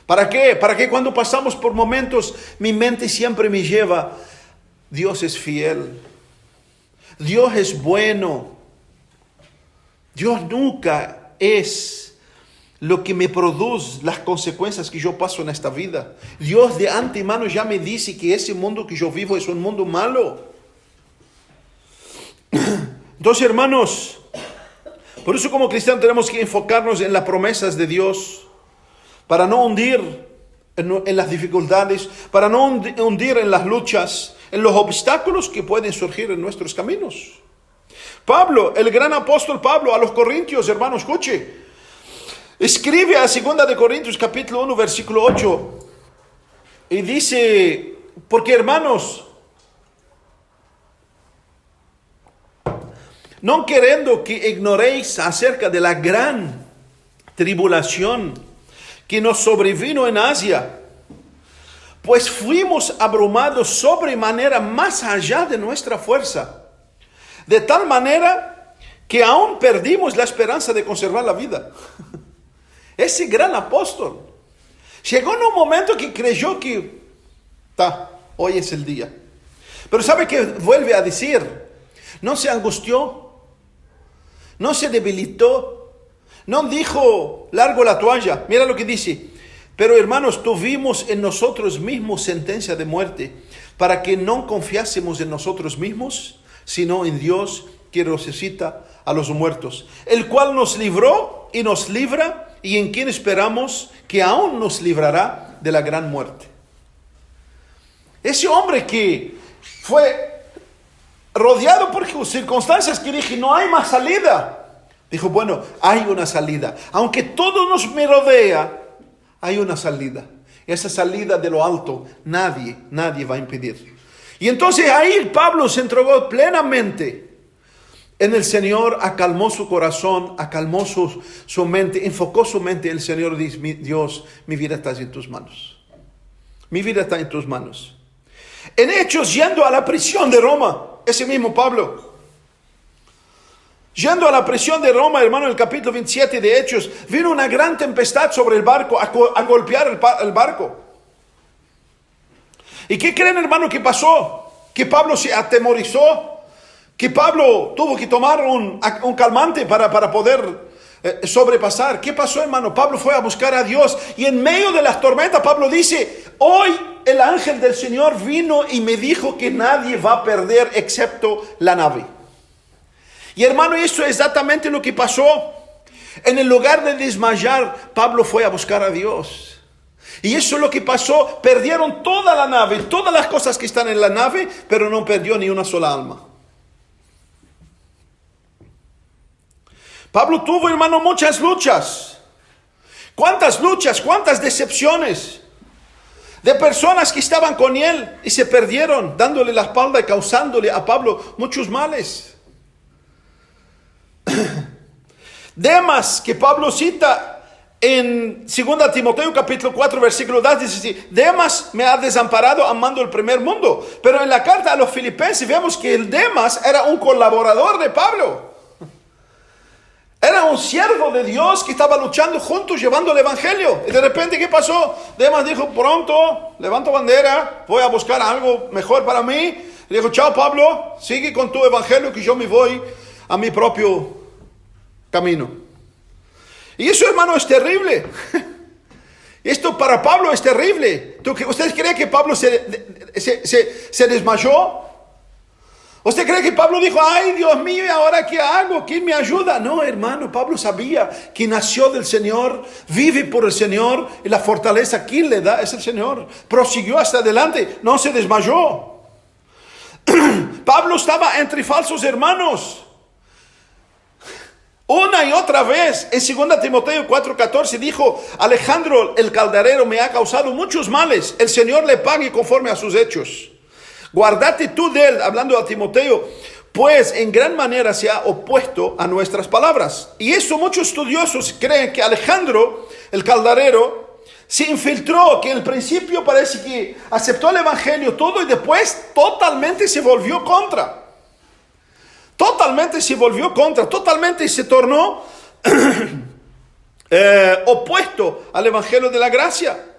¿Para qué? Para que cuando pasamos por momentos, mi mente siempre me lleva: Dios es fiel, Dios es bueno, Dios nunca es lo que me produce las consecuencias que yo paso en esta vida. Dios de antemano ya me dice que ese mundo que yo vivo es un mundo malo. Entonces, hermanos, por eso como cristianos tenemos que enfocarnos en las promesas de Dios, para no hundir en las dificultades, para no hundir en las luchas, en los obstáculos que pueden surgir en nuestros caminos. Pablo, el gran apóstol Pablo, a los Corintios, hermanos, escuche, escribe a 2 de Corintios capítulo 1 versículo 8 y dice: porque, hermanos, no queriendo que ignoréis acerca de la gran tribulación que nos sobrevino en Asia, pues fuimos abrumados sobremanera más allá de nuestra fuerza, de tal manera que aún perdimos la esperanza de conservar la vida. Ese gran apóstol llegó en un momento que creyó que hoy es el día. Pero ¿sabe qué vuelve a decir? No se angustió, no se debilitó, no dijo: largo la toalla. Mira lo que dice: pero, hermanos, tuvimos en nosotros mismos sentencia de muerte, para que no confiásemos en nosotros mismos, sino en Dios, que resucita a los muertos, el cual nos libró y nos libra, y en quien esperamos que aún nos librará de la gran muerte. Ese hombre que fue rodeado por circunstancias que dije: no hay más salida, dijo: bueno, hay una salida. Aunque todo nos me rodea, hay una salida. Esa salida de lo alto, nadie va a impedir. Y entonces ahí Pablo se entregó plenamente en el Señor, acalmó su corazón, acalmó su mente, enfocó su mente en el Señor. Dice: Dios, mi vida está en tus manos. Mi vida está en tus manos. En Hechos, yendo a la prisión de Roma, ese mismo Pablo, yendo a la prisión de Roma, hermano, en el capítulo 27 de Hechos, vino una gran tempestad sobre el barco a golpear el barco. ¿Y qué creen, hermano, que pasó? Que Pablo se atemorizó, que Pablo tuvo que tomar un calmante para poder sobrepasar. ¿Qué pasó, hermano? Pablo fue a buscar a Dios, y en medio de las tormentas Pablo dice: hoy el ángel del Señor vino y me dijo que nadie va a perder excepto la nave. Y, hermano, eso es exactamente lo que pasó. En el lugar de desmayar, Pablo fue a buscar a Dios. Y eso es lo que pasó. Perdieron toda la nave, todas las cosas que están en la nave, pero no perdió ni una sola alma. Pablo tuvo, hermano, muchas luchas. ¿Cuántas luchas? ¿Cuántas decepciones? De personas que estaban con él y se perdieron, dándole la espalda y causándole a Pablo muchos males. Demas, que Pablo cita en 2 Timoteo capítulo 4 versículo 2, dice así: Demas me ha desamparado amando el primer mundo. Pero en la carta a los filipenses vemos que el Demas era un colaborador de Pablo. Era un siervo de Dios que estaba luchando juntos, llevando el evangelio. Y de repente, ¿qué pasó? Demas dijo: pronto, levanto bandera, voy a buscar algo mejor para mí. Le dijo: chao, Pablo, sigue con tu evangelio, que yo me voy a mi propio camino. Y eso, hermano, es terrible. Esto para Pablo es terrible. ¿Ustedes creen que Pablo se desmayó? ¿Usted cree que Pablo dijo: ay, Dios mío, ¿y ahora qué hago? ¿Quién me ayuda? No, hermano, Pablo sabía que nació del Señor, vive por el Señor, y la fortaleza que le da es el Señor. Prosiguió hasta adelante, no se desmayó. Pablo estaba entre falsos hermanos. Una y otra vez, en 2 Timoteo 4:14 dijo: Alejandro el calderero me ha causado muchos males, el Señor le pague conforme a sus hechos. Guárdate tú de él, hablando a Timoteo, pues en gran manera se ha opuesto a nuestras palabras. Y eso muchos estudiosos creen que Alejandro, el calderero, se infiltró, que en el principio parece que aceptó el evangelio todo y después totalmente se volvió contra. Totalmente se volvió contra, totalmente se tornó opuesto al evangelio de la gracia.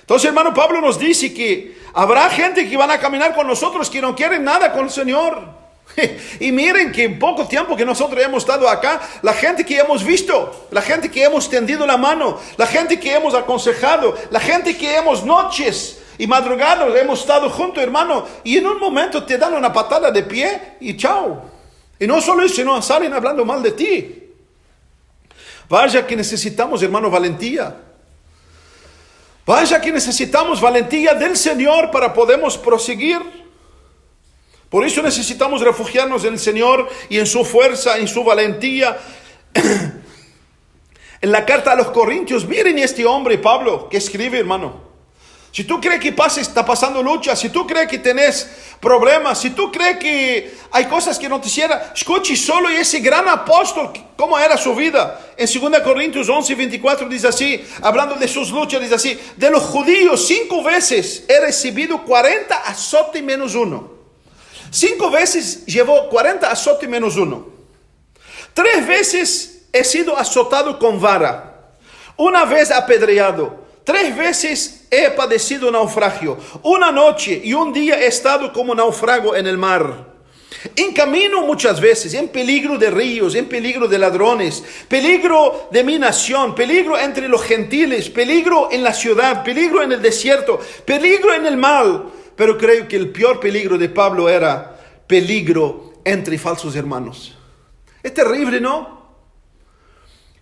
Entonces, hermano, Pablo nos dice que habrá gente que van a caminar con nosotros que no quieren nada con el Señor. Y miren que en poco tiempo que nosotros hemos estado acá, la gente que hemos visto, la gente que hemos tendido la mano, la gente que hemos aconsejado, la gente que hemos noches y madrugadas hemos estado juntos, hermano, y en un momento te dan una patada de pie y chao. Y no solo eso, sino salen hablando mal de ti. Vaya que necesitamos, hermano, valentía. Vaya que necesitamos valentía del Señor para podernos proseguir. Por eso necesitamos refugiarnos en el Señor y en su fuerza, en su valentía. En la carta a los Corintios, miren este hombre, Pablo, que escribe, hermano. Si tú crees que está pasando lucha, si tú crees que tenés problemas, si tú crees que hay cosas que no te hicieran, escuche solo ese gran apóstol, cómo era su vida. En 2 Corintios 11:24 dice así, hablando de sus luchas, dice así: de los judíos 5 veces he recibido 40 azotes menos 1. 5 veces llevó 40 azotes menos 1. 3 veces he sido azotado con vara. 1 vez apedreado. 3 veces he padecido naufragio. 1 noche y 1 día he estado como náufrago en el mar. En camino muchas veces, en peligro de ríos, en peligro de ladrones, peligro de mi nación, peligro entre los gentiles, peligro en la ciudad, peligro en el desierto, peligro en el mal. Pero creo que el peor peligro de Pablo era peligro entre falsos hermanos. Es terrible, ¿no?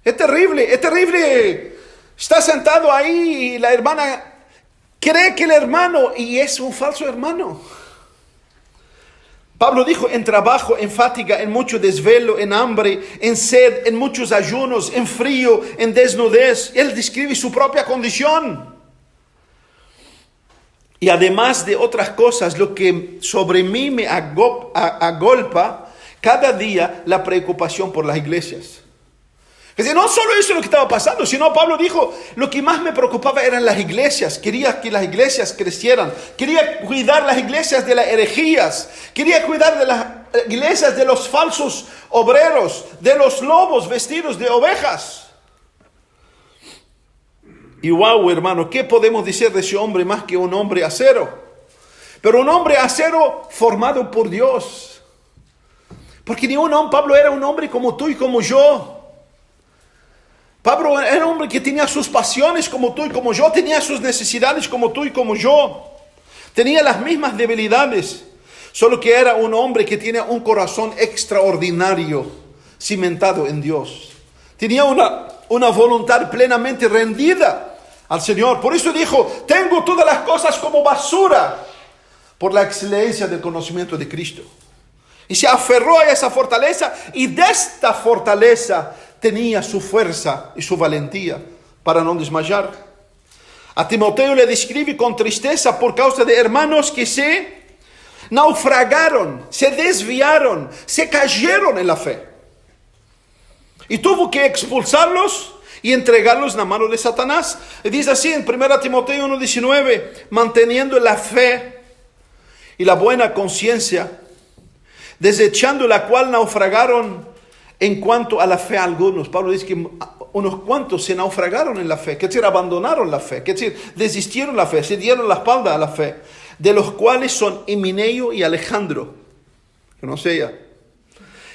Es terrible, es terrible. Está sentado ahí y la hermana cree que el hermano y es un falso hermano. Pablo dijo: en trabajo, en fatiga, en mucho desvelo, en hambre, en sed, en muchos ayunos, en frío, en desnudez. Él describe su propia condición. Y además de otras cosas, lo que sobre mí me agolpa cada día, la preocupación por las iglesias. Es decir, no solo eso es lo que estaba pasando, sino Pablo dijo, lo que más me preocupaba eran las iglesias. Quería que las iglesias crecieran. Quería cuidar las iglesias de las herejías. Quería cuidar de las iglesias de los falsos obreros, de los lobos vestidos de ovejas. Y wow, hermano, ¿qué podemos decir de ese hombre más que un hombre acero? Pero un hombre acero formado por Dios. Porque Pablo era un hombre como tú y como yo. Pablo era un hombre que tenía sus pasiones como tú y como yo, tenía sus necesidades como tú y como yo, tenía las mismas debilidades, solo que era un hombre que tenía un corazón extraordinario, cimentado en Dios. Tenía una voluntad plenamente rendida al Señor. Por eso dijo: tengo todas las cosas como basura por la excelencia del conocimiento de Cristo. Y se aferró a esa fortaleza, y de esta fortaleza tenía su fuerza y su valentía para no desmayar. A Timoteo le describe con tristeza por causa de hermanos que se naufragaron, se desviaron, se cayeron en la fe. Y tuvo que expulsarlos y entregarlos en la mano de Satanás. Y dice así en 1 Timoteo 1:19, manteniendo la fe y la buena conciencia, desechando la cual naufragaron en cuanto a la fe algunos. Pablo dice que unos cuantos se naufragaron en la fe, que decir, abandonaron la fe, que decir, desistieron la fe, se dieron la espalda a la fe, de los cuales son Himeneo y Alejandro, que no sé ya,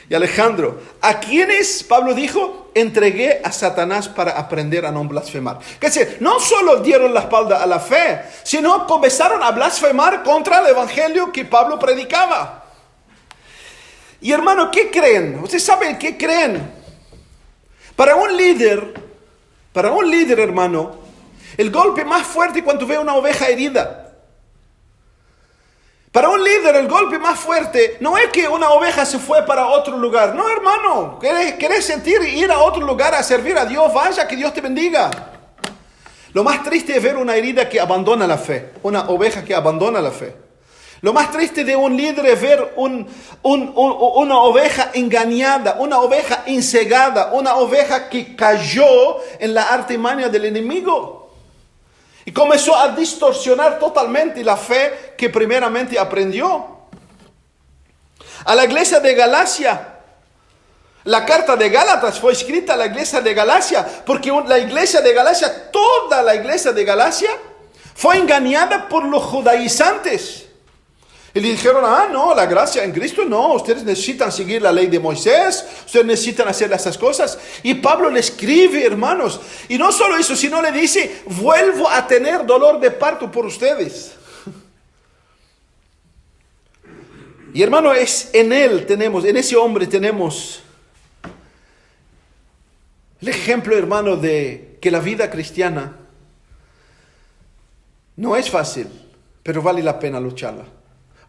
y Alejandro, a quienes, Pablo dijo, entregué a Satanás para aprender a no blasfemar. Que decir, no solo dieron la espalda a la fe, sino comenzaron a blasfemar contra el evangelio que Pablo predicaba. Y hermano, ¿qué creen? ¿Ustedes saben qué creen? Para un líder, hermano, el golpe más fuerte cuando ve una oveja herida. Para un líder, el golpe más fuerte no es que una oveja se fue para otro lugar. No, hermano, ¿querés sentir ir a otro lugar a servir a Dios? Vaya, que Dios te bendiga. Lo más triste es ver una herida que abandona la fe, una oveja que abandona la fe. Lo más triste de un líder es ver una oveja engañada, una oveja ensegada, una oveja que cayó en la artimaña del enemigo. Y comenzó a distorsionar totalmente la fe que primeramente aprendió. A la iglesia de Galacia, la carta de Gálatas fue escrita a la iglesia de Galacia, porque la iglesia de Galacia, toda la iglesia de Galacia, fue engañada por los judaizantes. Y le dijeron, no, la gracia en Cristo no, ustedes necesitan seguir la ley de Moisés, ustedes necesitan hacer esas cosas. Y Pablo le escribe, hermanos, y no solo eso, sino le dice, vuelvo a tener dolor de parto por ustedes. Y hermano, es en él tenemos, en ese hombre tenemos el ejemplo, hermano, de que la vida cristiana no es fácil, pero vale la pena lucharla.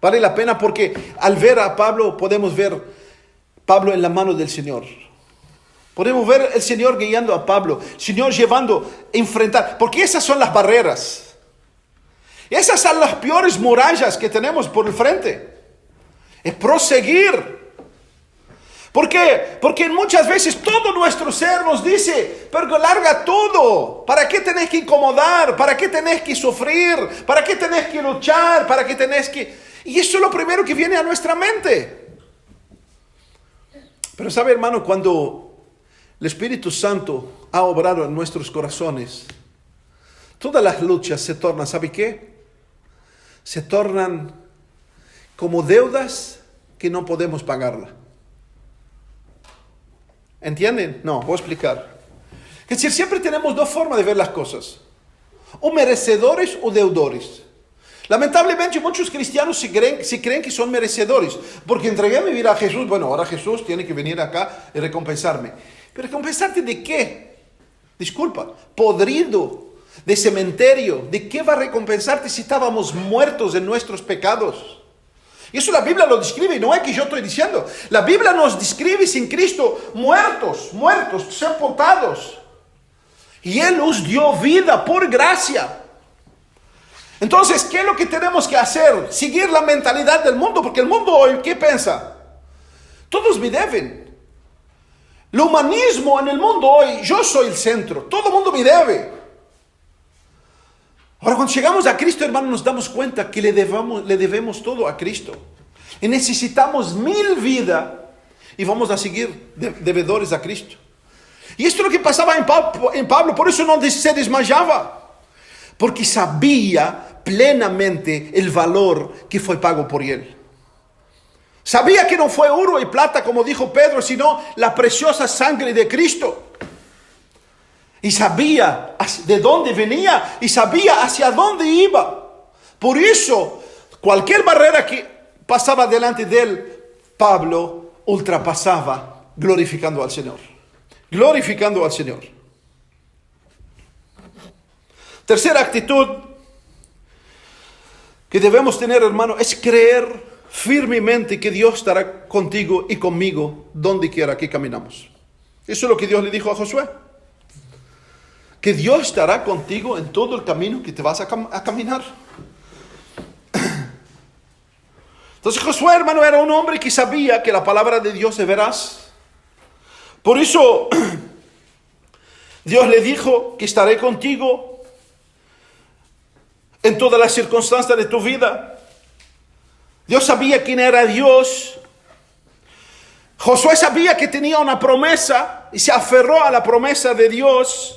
Vale la pena porque al ver a Pablo podemos ver Pablo en la mano del Señor. Podemos ver el Señor guiando a Pablo, el Señor llevando, enfrentar, porque esas son las barreras. Esas son las peores murallas que tenemos por el frente. Es proseguir. ¿Por qué? Porque muchas veces todo nuestro ser nos dice, pero larga todo. ¿Para qué tenés que incomodar? ¿Para qué tenés que sufrir? ¿Para qué tenés que luchar? ¿Para qué tenés que...? Y eso es lo primero que viene a nuestra mente. Pero sabe, hermano, cuando el Espíritu Santo ha obrado en nuestros corazones, todas las luchas se tornan, ¿sabe qué? Se tornan como deudas que no podemos pagarla. ¿Entienden? No, voy a explicar. Es decir, siempre tenemos dos formas de ver las cosas. O merecedores o deudores. Lamentablemente muchos cristianos se creen que son merecedores. Porque entregué mi vida a Jesús. Bueno, ahora Jesús tiene que venir acá y recompensarme. ¿Pero recompensarte de qué? Disculpa, podrido, de cementerio. ¿De qué va a recompensarte si estábamos muertos en nuestros pecados? Y eso la Biblia lo describe, no es que yo estoy diciendo. La Biblia nos describe sin Cristo muertos, sepultados. Y Él nos dio vida por gracia. Entonces, ¿qué es lo que tenemos que hacer? Seguir la mentalidad del mundo, porque el mundo hoy, ¿qué piensa? Todos me deben. El humanismo en el mundo hoy, yo soy el centro, todo el mundo me debe. Ahora, cuando llegamos a Cristo, hermano, nos damos cuenta que le debemos todo a Cristo. Y necesitamos 1000 vidas y vamos a seguir devedores a Cristo. Y esto es lo que pasaba en Pablo, por eso no se desmayaba. Porque sabía plenamente el valor que fue pago por él. Sabía que no fue oro y plata, como dijo Pedro, sino la preciosa sangre de Cristo. Y sabía de dónde venía y sabía hacia dónde iba. Por eso, cualquier barrera que pasaba delante de él, Pablo ultrapasaba glorificando al Señor. Glorificando al Señor. Tercera actitud que debemos tener, hermano, es creer firmemente que Dios estará contigo y conmigo donde quiera que caminamos. Eso es lo que Dios le dijo a Josué. Que Dios estará contigo en todo el camino que te vas a caminar. Entonces Josué, hermano, era un hombre que sabía que la palabra de Dios es veraz. Por eso Dios le dijo que estaré contigo en todas las circunstancias de tu vida. Dios sabía quién era Dios. Josué sabía que tenía una promesa y se aferró a la promesa de Dios.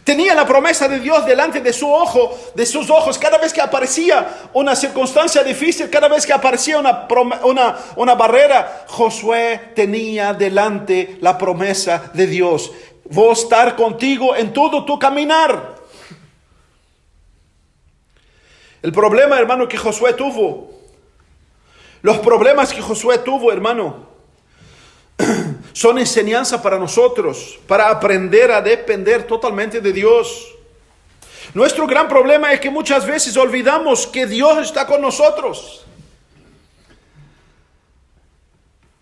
Tenía la promesa de Dios delante de sus ojos. Cada vez que aparecía una circunstancia difícil, cada vez que aparecía una barrera, Josué tenía delante la promesa de Dios. Voy a estar contigo en todo tu caminar. El problema, hermano, que Josué tuvo, los problemas que Josué tuvo, hermano, son enseñanza para nosotros, para aprender a depender totalmente de Dios. Nuestro gran problema es que muchas veces olvidamos que Dios está con nosotros.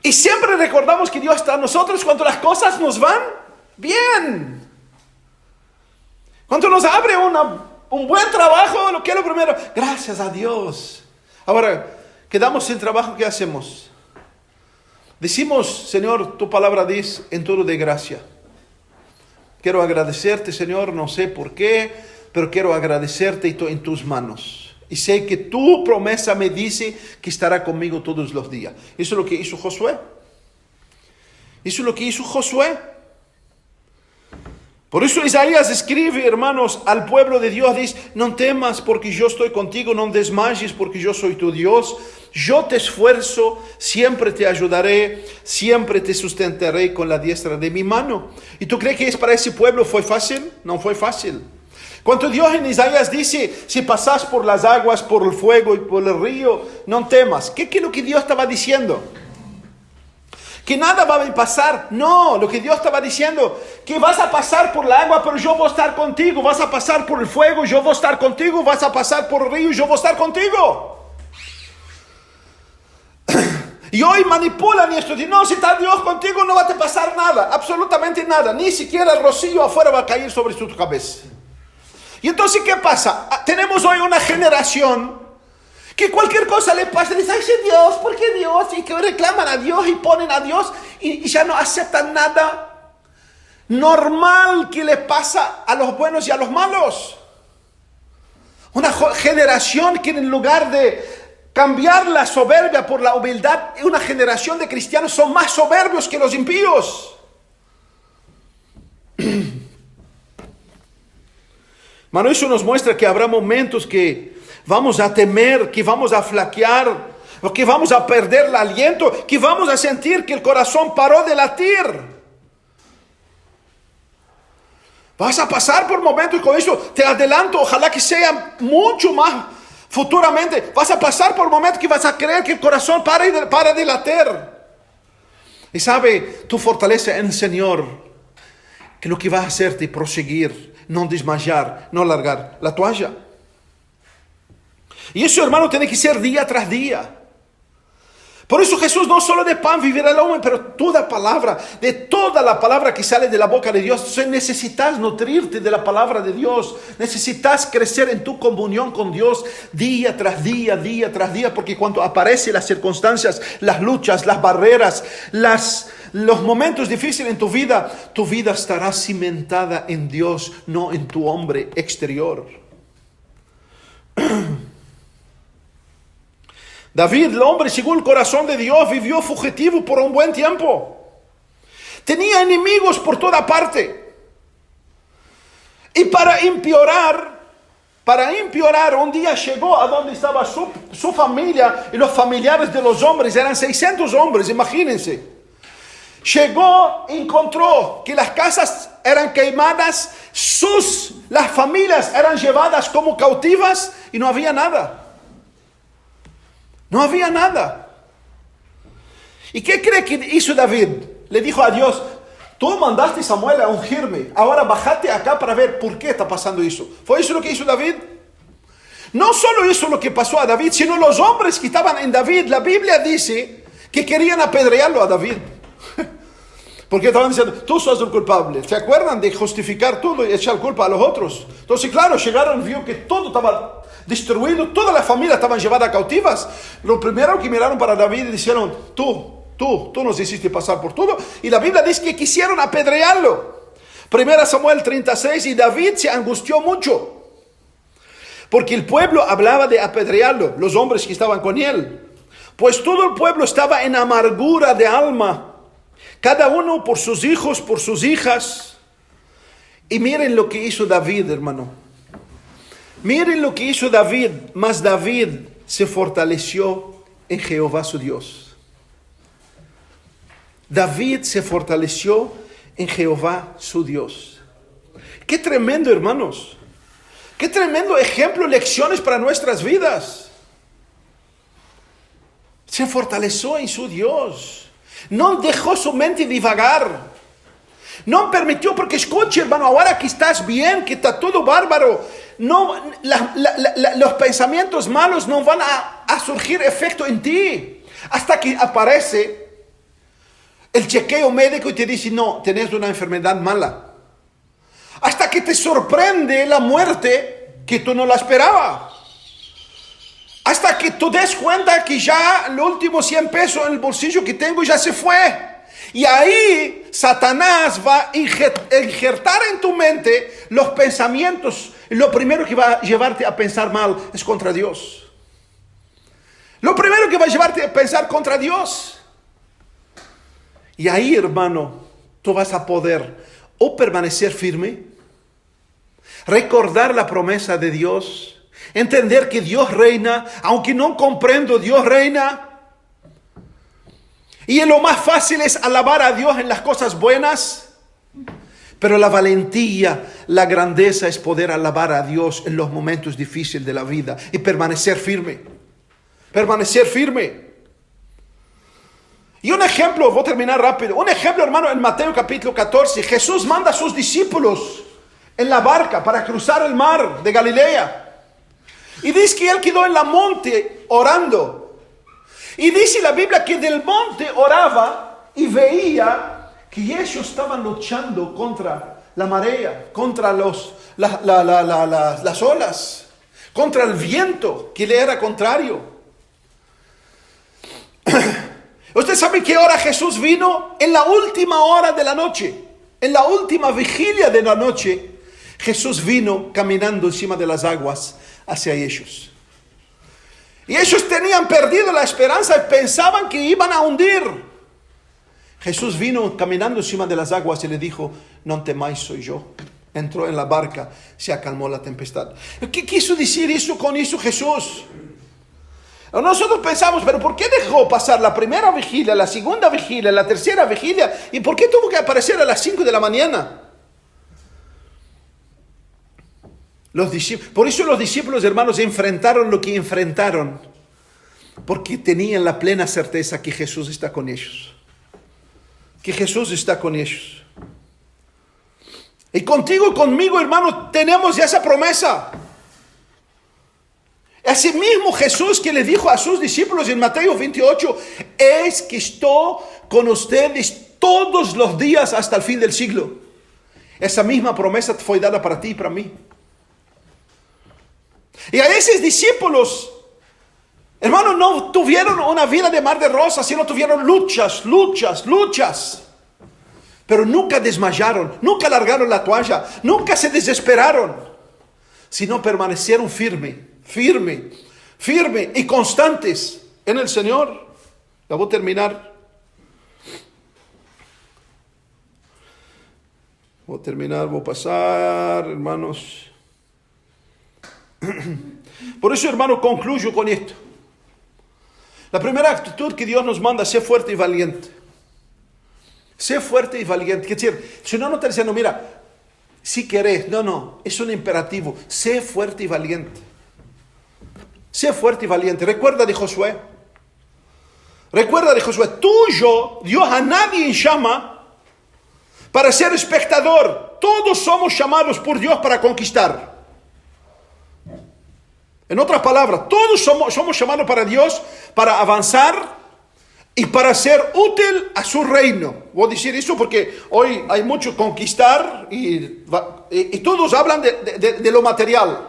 Y siempre recordamos que Dios está con nosotros cuando las cosas nos van bien. Cuando nos abre un buen trabajo, lo que es lo primero, gracias a Dios. Ahora, quedamos sin trabajo, ¿qué hacemos? Decimos, Señor, tu palabra dice, en todo de gracia. Quiero agradecerte, Señor, no sé por qué, pero quiero agradecerte en tus manos. Y sé que tu promesa me dice que estará conmigo todos los días. Eso es lo que hizo Josué. Eso es lo que hizo Josué. Por eso Isaías escribe, hermanos, al pueblo de Dios, dice, no temas porque yo estoy contigo, no desmayes porque yo soy tu Dios. Yo te esfuerzo, siempre te ayudaré, siempre te sustentaré con la diestra de mi mano. ¿Y tú crees que para ese pueblo fue fácil? No fue fácil. Cuando Dios en Isaías dice, si pasas por las aguas, por el fuego y por el río, no temas. ¿Qué es lo que Dios estaba diciendo? Que nada va a pasar. No, lo que Dios estaba diciendo, que vas a pasar por la agua, pero yo voy a estar contigo. Vas a pasar por el fuego, yo voy a estar contigo. Vas a pasar por el río, yo voy a estar contigo. Y hoy manipulan esto. Dicen, no, si está Dios contigo no va a te pasar nada. Absolutamente nada. Ni siquiera el rocío afuera va a caer sobre tu cabeza. Y entonces, ¿qué pasa? Tenemos hoy una generación que cualquier cosa le pasa, le dice, ay, Dios, ¿por qué Dios? Y que reclaman a Dios y ponen a Dios y ya no aceptan nada normal que le pasa a los buenos y a los malos. Una generación que en lugar de cambiar la soberbia por la humildad, una generación de cristianos son más soberbios que los impíos. Mano, eso nos muestra que habrá momentos que vamos a temer, que vamos a flaquear, que vamos a perder el aliento, que vamos a sentir que el corazón paró de latir. Vas a pasar por momentos con eso, te adelanto, ojalá que sea mucho más futuramente. Vas a pasar por momentos que vas a creer que el corazón para de latir. Y sabe, tu fortaleza en el Señor, que lo que va a hacerte proseguir, no desmayar, no largar la toalla. Y eso, hermano, tiene que ser día tras día. Por eso Jesús no solo de pan vivirá el hombre, pero toda palabra, de toda la palabra que sale de la boca de Dios. Entonces necesitas nutrirte de la palabra de Dios. Necesitas crecer en tu comunión con Dios día tras día, porque cuando aparecen las circunstancias, las luchas, las barreras, los momentos difíciles en tu vida estará cimentada en Dios, no en tu hombre exterior. David, el hombre según el corazón de Dios, vivió fugitivo por un buen tiempo. Tenía enemigos por toda parte. Y para empeorar, un día llegó a donde estaba su familia y los familiares de los hombres. Eran 600 hombres, imagínense. Llegó, encontró que las casas eran quemadas, las familias eran llevadas como cautivas y no había nada. No había nada. ¿Y qué cree que hizo David? Le dijo a Dios, tú mandaste a Samuel a ungirme, ahora bájate acá para ver por qué está pasando eso. ¿Fue eso lo que hizo David? No solo eso lo que pasó a David, sino los hombres que estaban en David. La Biblia dice que querían apedrearlo a David. Porque estaban diciendo, tú sos el culpable. ¿Se acuerdan de justificar todo y echar culpa a los otros? Entonces, claro, llegaron, vio que todo estaba destruido, toda la familia estaban llevadas cautivas. Lo primero que miraron para David y dijeron, tú nos hiciste pasar por todo. Y la Biblia dice que quisieron apedrearlo. 1 Samuel 36, y David se angustió mucho, porque el pueblo hablaba de apedrearlo, los hombres que estaban con él. Pues todo el pueblo estaba en amargura de alma, cada uno por sus hijos, por sus hijas. Y miren lo que hizo David, hermano. Miren lo que hizo David. Mas David se fortaleció en Jehová su Dios. David se fortaleció en Jehová su Dios. Qué tremendo, hermanos. Qué tremendo ejemplo, lecciones para nuestras vidas. Se fortaleció en su Dios. No dejó su mente divagar. No permitió, porque escuche, hermano, ahora que estás bien, que está todo bárbaro, no, los pensamientos malos no van a surgir efecto en ti. Hasta que aparece el chequeo médico y te dice, no, tenés una enfermedad mala. Hasta que te sorprende la muerte que tú no la esperabas. Hasta que tú des cuenta que ya el último 100 pesos en el bolsillo que tengo ya se fue. Y ahí Satanás va a injertar en tu mente los pensamientos. Lo primero que va a llevarte a pensar mal es contra Dios. Lo primero que va a llevarte a pensar contra Dios. Y ahí, hermano, tú vas a poder o permanecer firme, recordar la promesa de Dios, entender que Dios reina, aunque no comprendo, Dios reina. Y lo más fácil es alabar a Dios en las cosas buenas, pero la valentía, la grandeza es poder alabar a Dios en los momentos difíciles de la vida y permanecer firme. Permanecer firme. Y un ejemplo, voy a terminar rápido. Un ejemplo, hermano, en Mateo capítulo 14, Jesús manda a sus discípulos en la barca para cruzar el mar de Galilea. Y dice que él quedó en la monte orando. Y dice la Biblia que del monte oraba y veía que ellos estaban luchando contra la marea, contra las olas, contra el viento que le era contrario. ¿Usted sabe qué hora Jesús vino? En la última hora de la noche, en la última vigilia de la noche, Jesús vino caminando encima de las aguas hacia ellos. Y ellos tenían perdido la esperanza y pensaban que iban a hundir. Jesús vino caminando encima de las aguas y le dijo: no temáis, soy yo. Entró en la barca, se acalmó la tempestad. ¿Qué quiso decir eso con eso Jesús? Nosotros pensamos, pero ¿por qué dejó pasar la primera vigilia, la segunda vigilia, la tercera vigilia? ¿Y por qué tuvo que aparecer a las 5 de la mañana? Por eso los discípulos, hermanos, enfrentaron lo que enfrentaron, porque tenían la plena certeza que Jesús está con ellos. Que Jesús está con ellos. Y contigo y conmigo, hermano, tenemos ya esa promesa. Ese mismo Jesús que le dijo a sus discípulos en Mateo 28, es que estoy con ustedes todos los días hasta el fin del siglo. Esa misma promesa fue dada para ti y para mí. Y a esos discípulos, hermano, no tuvieron una vida de mar de rosas, sino tuvieron luchas. Pero nunca desmayaron, nunca largaron la toalla, nunca se desesperaron, sino permanecieron firmes y constantes en el Señor. La voy a terminar. Voy a pasar, hermanos. Por eso, hermano, concluyo con esto. La primera actitud que Dios nos manda: sé fuerte y valiente. Sé fuerte y valiente. Quiere decir, si no está diciendo, mira, si querés, no, es un imperativo. Sé fuerte y valiente. Sé fuerte y valiente. Recuerda de Josué, tuyo, Dios a nadie llama para ser espectador. Todos somos llamados por Dios para conquistar. En otras palabras, todos somos llamados para Dios para avanzar y para ser útil a su reino. Voy a decir eso porque hoy hay mucho conquistar y todos hablan de lo material.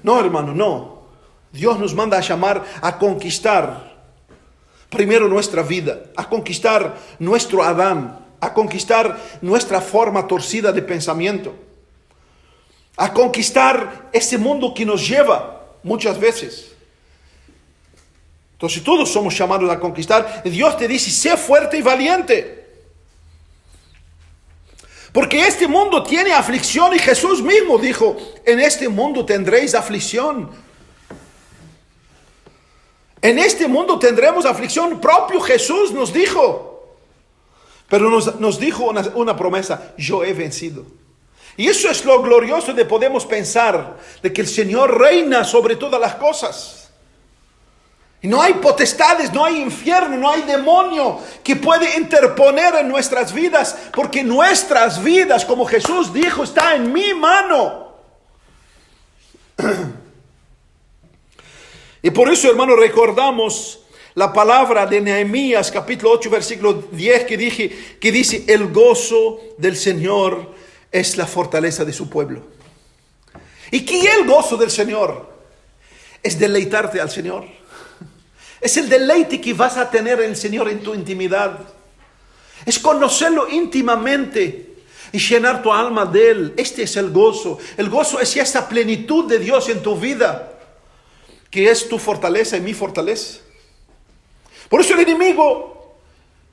No, hermano, no. Dios nos manda a llamar a conquistar primero nuestra vida, a conquistar nuestro Adán, a conquistar nuestra forma torcida de pensamiento, a conquistar ese mundo que nos lleva muchas veces. Entonces todos somos llamados a conquistar. Dios te dice: sé fuerte y valiente. Porque este mundo tiene aflicción, y Jesús mismo dijo: en este mundo tendréis aflicción. En este mundo tendremos aflicción. Propio Jesús nos dijo. Pero nos dijo una promesa: yo he vencido. Y eso es lo glorioso de podemos pensar, de que el Señor reina sobre todas las cosas. Y no hay potestades, no hay infierno, no hay demonio que puede interponer en nuestras vidas, porque nuestras vidas, como Jesús dijo, está en mi mano. Y por eso, hermano, recordamos la palabra de Nehemías, capítulo 8, versículo 10, que dice: el gozo del Señor es la fortaleza de su pueblo. ¿Y qué es el gozo del Señor? es deleitarte al Señor. Es el deleite que vas a tener en el Señor en tu intimidad. Es conocerlo íntimamente y llenar tu alma de Él. Este es el gozo. El gozo es esa plenitud de Dios en tu vida, que es tu fortaleza y mi fortaleza. Por eso el enemigo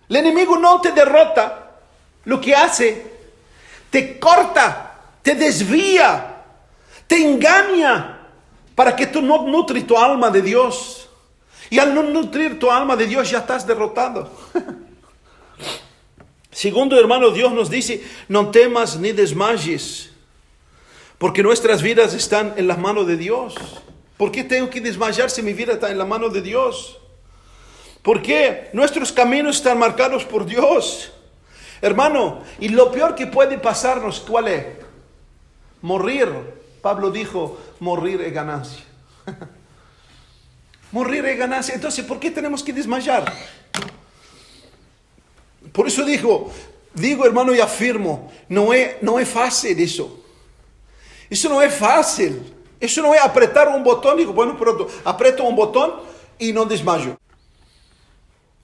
no te derrota. Lo que hace, te corta, te desvía, te engaña para que tú no nutres tu alma de Dios. Y al no nutrir tu alma de Dios ya estás derrotado. Segundo, hermano, Dios nos dice, no temas ni desmayes, porque nuestras vidas están en las manos de Dios. ¿Por qué tengo que desmayar si mi vida está en la mano de Dios? ¿Por qué? Nuestros caminos están marcados por Dios. Hermano, y lo peor que puede pasarnos, ¿cuál es? Morir. Pablo dijo, morir es ganancia. Morir es ganancia. Entonces, ¿por qué tenemos que desmayar? Por eso digo, hermano, y afirmo, no es fácil eso. Eso no es fácil. Eso no es apretar un botón y digo, bueno, pronto, aprieto un botón y no desmayo.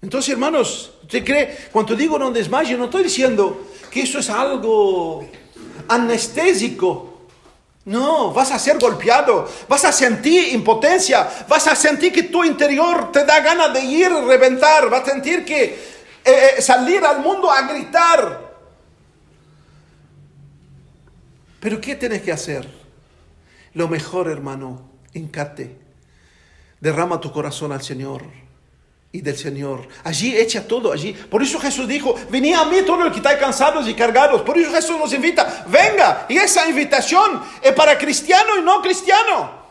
Entonces, hermanos, ¿usted cree? Cuando digo no desmayo, no estoy diciendo que eso es algo anestésico. No, vas a ser golpeado, vas a sentir impotencia, vas a sentir que tu interior te da ganas de ir a reventar, vas a sentir que salir al mundo a gritar. Pero ¿qué tienes que hacer? Lo mejor, hermano, hincate, derrama tu corazón al Señor y del Señor. Allí echa todo, allí. Por eso Jesús dijo, venid a mí todos los que estáis cansados y cargados. Por eso Jesús nos invita, venga. Y esa invitación es para cristiano y no cristiano.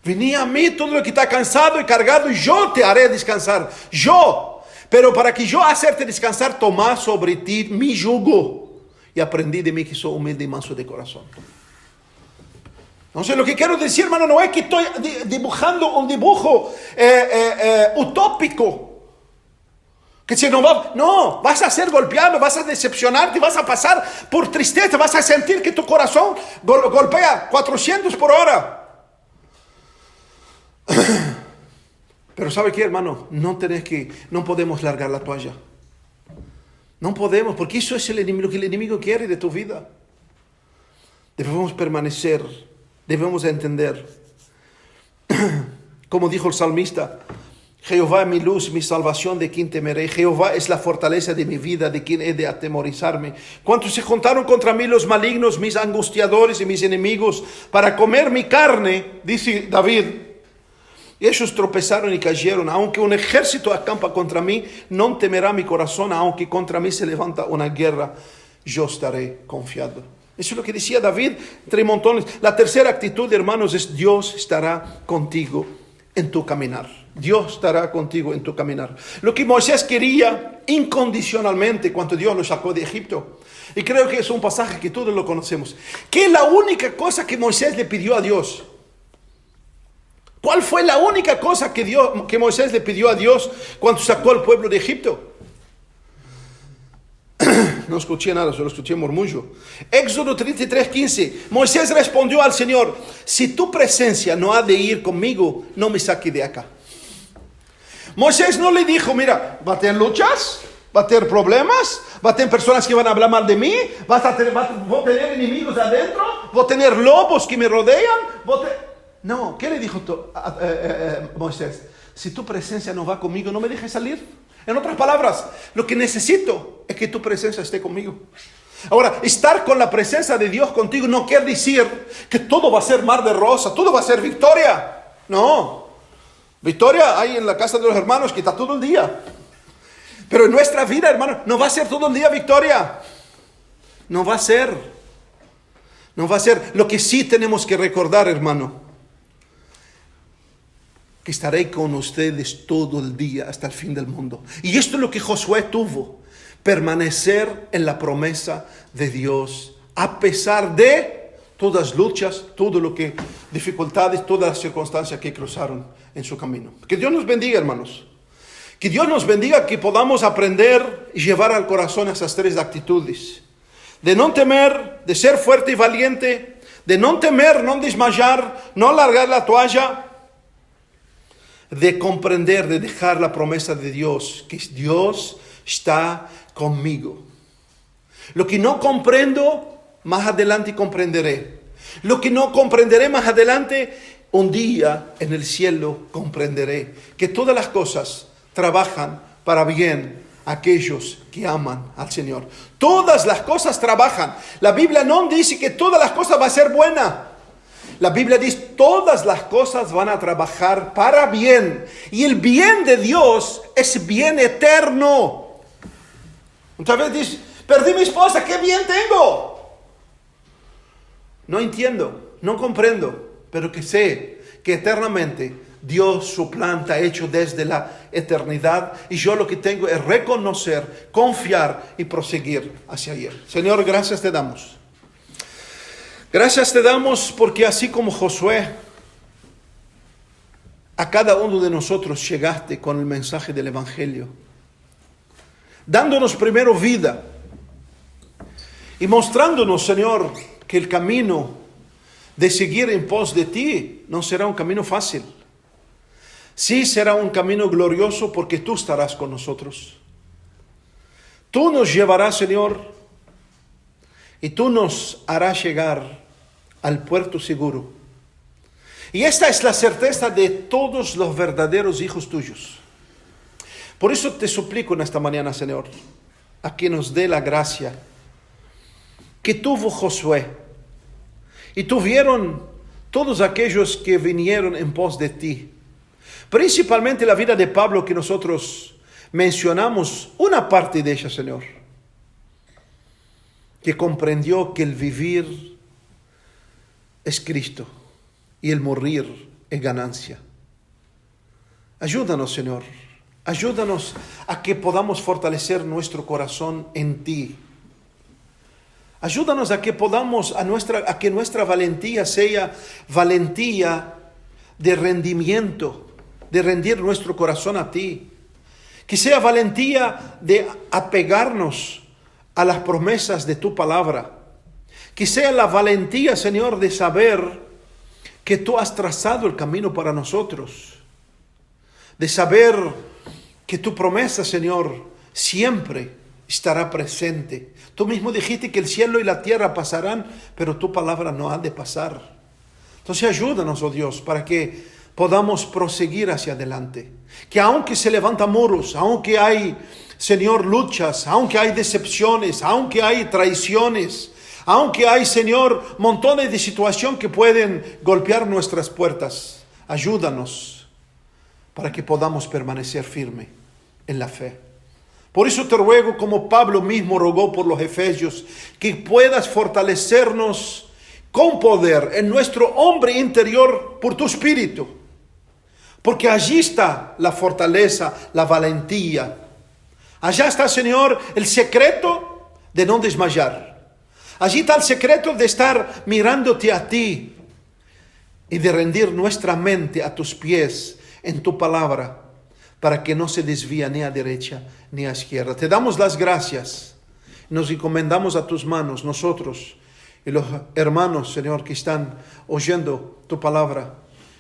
Venid a mí todos los que estáis cansados y cargados y yo te haré descansar. Yo. Pero para que yo hacerte descansar, toma sobre ti mi yugo. Y aprendí de mí que soy humilde y manso de corazón. Entonces lo que quiero decir, hermano, no es que estoy dibujando un dibujo utópico. Que si no vas a ser golpeado, vas a decepcionarte, vas a pasar por tristeza, vas a sentir que tu corazón golpea 400 por hora. Pero ¿sabe qué, hermano? No podemos largar la toalla. No podemos, porque eso es lo que el enemigo quiere de tu vida. Debemos permanecer. Debemos entender, como dijo el salmista, Jehová es mi luz, mi salvación, ¿de quién temeré? Jehová es la fortaleza de mi vida, ¿de quién he de atemorizarme? Cuando se juntaron contra mí los malignos, mis angustiadores y mis enemigos, para comer mi carne, dice David, ellos tropezaron y cayeron. Aunque un ejército acampa contra mí, no temerá mi corazón. Aunque contra mí se levanta una guerra, yo estaré confiado. Eso es lo que decía David, entre montones. La tercera actitud, hermanos, es Dios estará contigo en tu caminar. Dios estará contigo en tu caminar. Lo que Moisés quería incondicionalmente cuando Dios lo sacó de Egipto. Y creo que es un pasaje que todos lo conocemos. ¿Qué es la única cosa que Moisés le pidió a Dios? ¿Cuál fue la única cosa que Moisés le pidió a Dios cuando sacó al pueblo de Egipto? No escuché nada, solo escuché murmullo. Éxodo 33:15. Moisés respondió al Señor, si tu presencia no ha de ir conmigo, no me saque de acá. Moisés no le dijo, mira, va a tener luchas, va a tener problemas, va a tener personas que van a hablar mal de mí, voy a tener enemigos adentro, voy a tener lobos que me rodean. No, ¿qué le dijo Moisés? Si tu presencia no va conmigo, no me dejes salir. En otras palabras, lo que necesito es que tu presencia esté conmigo. Ahora, estar con la presencia de Dios contigo no quiere decir que todo va a ser mar de rosa, todo va a ser victoria. No, victoria hay en la casa de los hermanos que está todo el día. Pero en nuestra vida, hermano, no va a ser todo el día victoria. No va a ser. Lo que sí tenemos que recordar, hermano, que estaré con ustedes todo el día hasta el fin del mundo. Y esto es lo que Josué tuvo, permanecer en la promesa de Dios, a pesar de todas las luchas, dificultades, todas las circunstancias que cruzaron en su camino. Que Dios nos bendiga, hermanos. Que Dios nos bendiga, que podamos aprender y llevar al corazón esas tres actitudes. De no temer, de ser fuerte y valiente, de no temer, no desmayar, no largar la toalla, de comprender, de dejar la promesa de Dios, que Dios está conmigo. Lo que no comprendo, más adelante comprenderé. Lo que no comprenderé más adelante, un día en el cielo comprenderé. Que todas las cosas trabajan para bien a aquellos que aman al Señor. Todas las cosas trabajan. La Biblia no dice que todas las cosas van a ser buenas. La Biblia dice, todas las cosas van a trabajar para bien. Y el bien de Dios es bien eterno. Muchas veces dices, perdí mi esposa, ¿qué bien tengo? No entiendo, no comprendo, pero que sé que eternamente Dios, su plan está hecho desde la eternidad. Y yo lo que tengo es reconocer, confiar y proseguir hacia allá. Señor, gracias te damos. Gracias te damos porque así como Josué, a cada uno de nosotros llegaste con el mensaje del Evangelio, dándonos primero vida y mostrándonos, Señor, que el camino de seguir en pos de ti no será un camino fácil. Sí será un camino glorioso porque tú estarás con nosotros. Tú nos llevarás, Señor, y tú nos harás llegar al puerto seguro. Y esta es la certeza de todos los verdaderos hijos tuyos. Por eso te suplico en esta mañana, Señor, a que nos dé la gracia que tuvo Josué y tuvieron todos aquellos que vinieron en pos de ti. Principalmente la vida de Pablo, que nosotros mencionamos una parte de ella, Señor, que comprendió que el vivir es Cristo y el morir es ganancia. Ayúdanos, Señor. Ayúdanos a que podamos fortalecer nuestro corazón en ti. Ayúdanos a que podamos, a que nuestra valentía sea valentía de rendimiento, de rendir nuestro corazón a ti. Que sea valentía de apegarnos a las promesas de tu palabra. Que sea la valentía, Señor, de saber que tú has trazado el camino para nosotros. De saber que tu promesa, Señor, siempre estará presente. Tú mismo dijiste que el cielo y la tierra pasarán, pero tu palabra no ha de pasar. Entonces ayúdanos, oh Dios, para que podamos proseguir hacia adelante. Que aunque se levantan muros, aunque hay, Señor, luchas, aunque hay decepciones, aunque hay traiciones, aunque hay, Señor, montones de situaciones que pueden golpear nuestras puertas, ayúdanos para que podamos permanecer firme en la fe. Por eso te ruego, como Pablo mismo rogó por los efesios, que puedas fortalecernos con poder en nuestro hombre interior por tu Espíritu. Porque allí está la fortaleza, la valentía. Allá está, Señor, el secreto de no desmayar. Allí está el secreto de estar mirándote a ti y de rendir nuestra mente a tus pies en tu palabra para que no se desvíe ni a derecha ni a izquierda. Te damos las gracias. Nos encomendamos a tus manos, nosotros y los hermanos, Señor, que están oyendo tu palabra,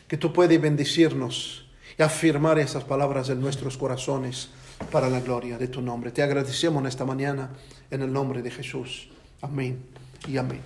que tú puedes bendecirnos y afirmar esas palabras en nuestros corazones para la gloria de tu nombre. Te agradecemos en esta mañana en el nombre de Jesús. Amén y amén.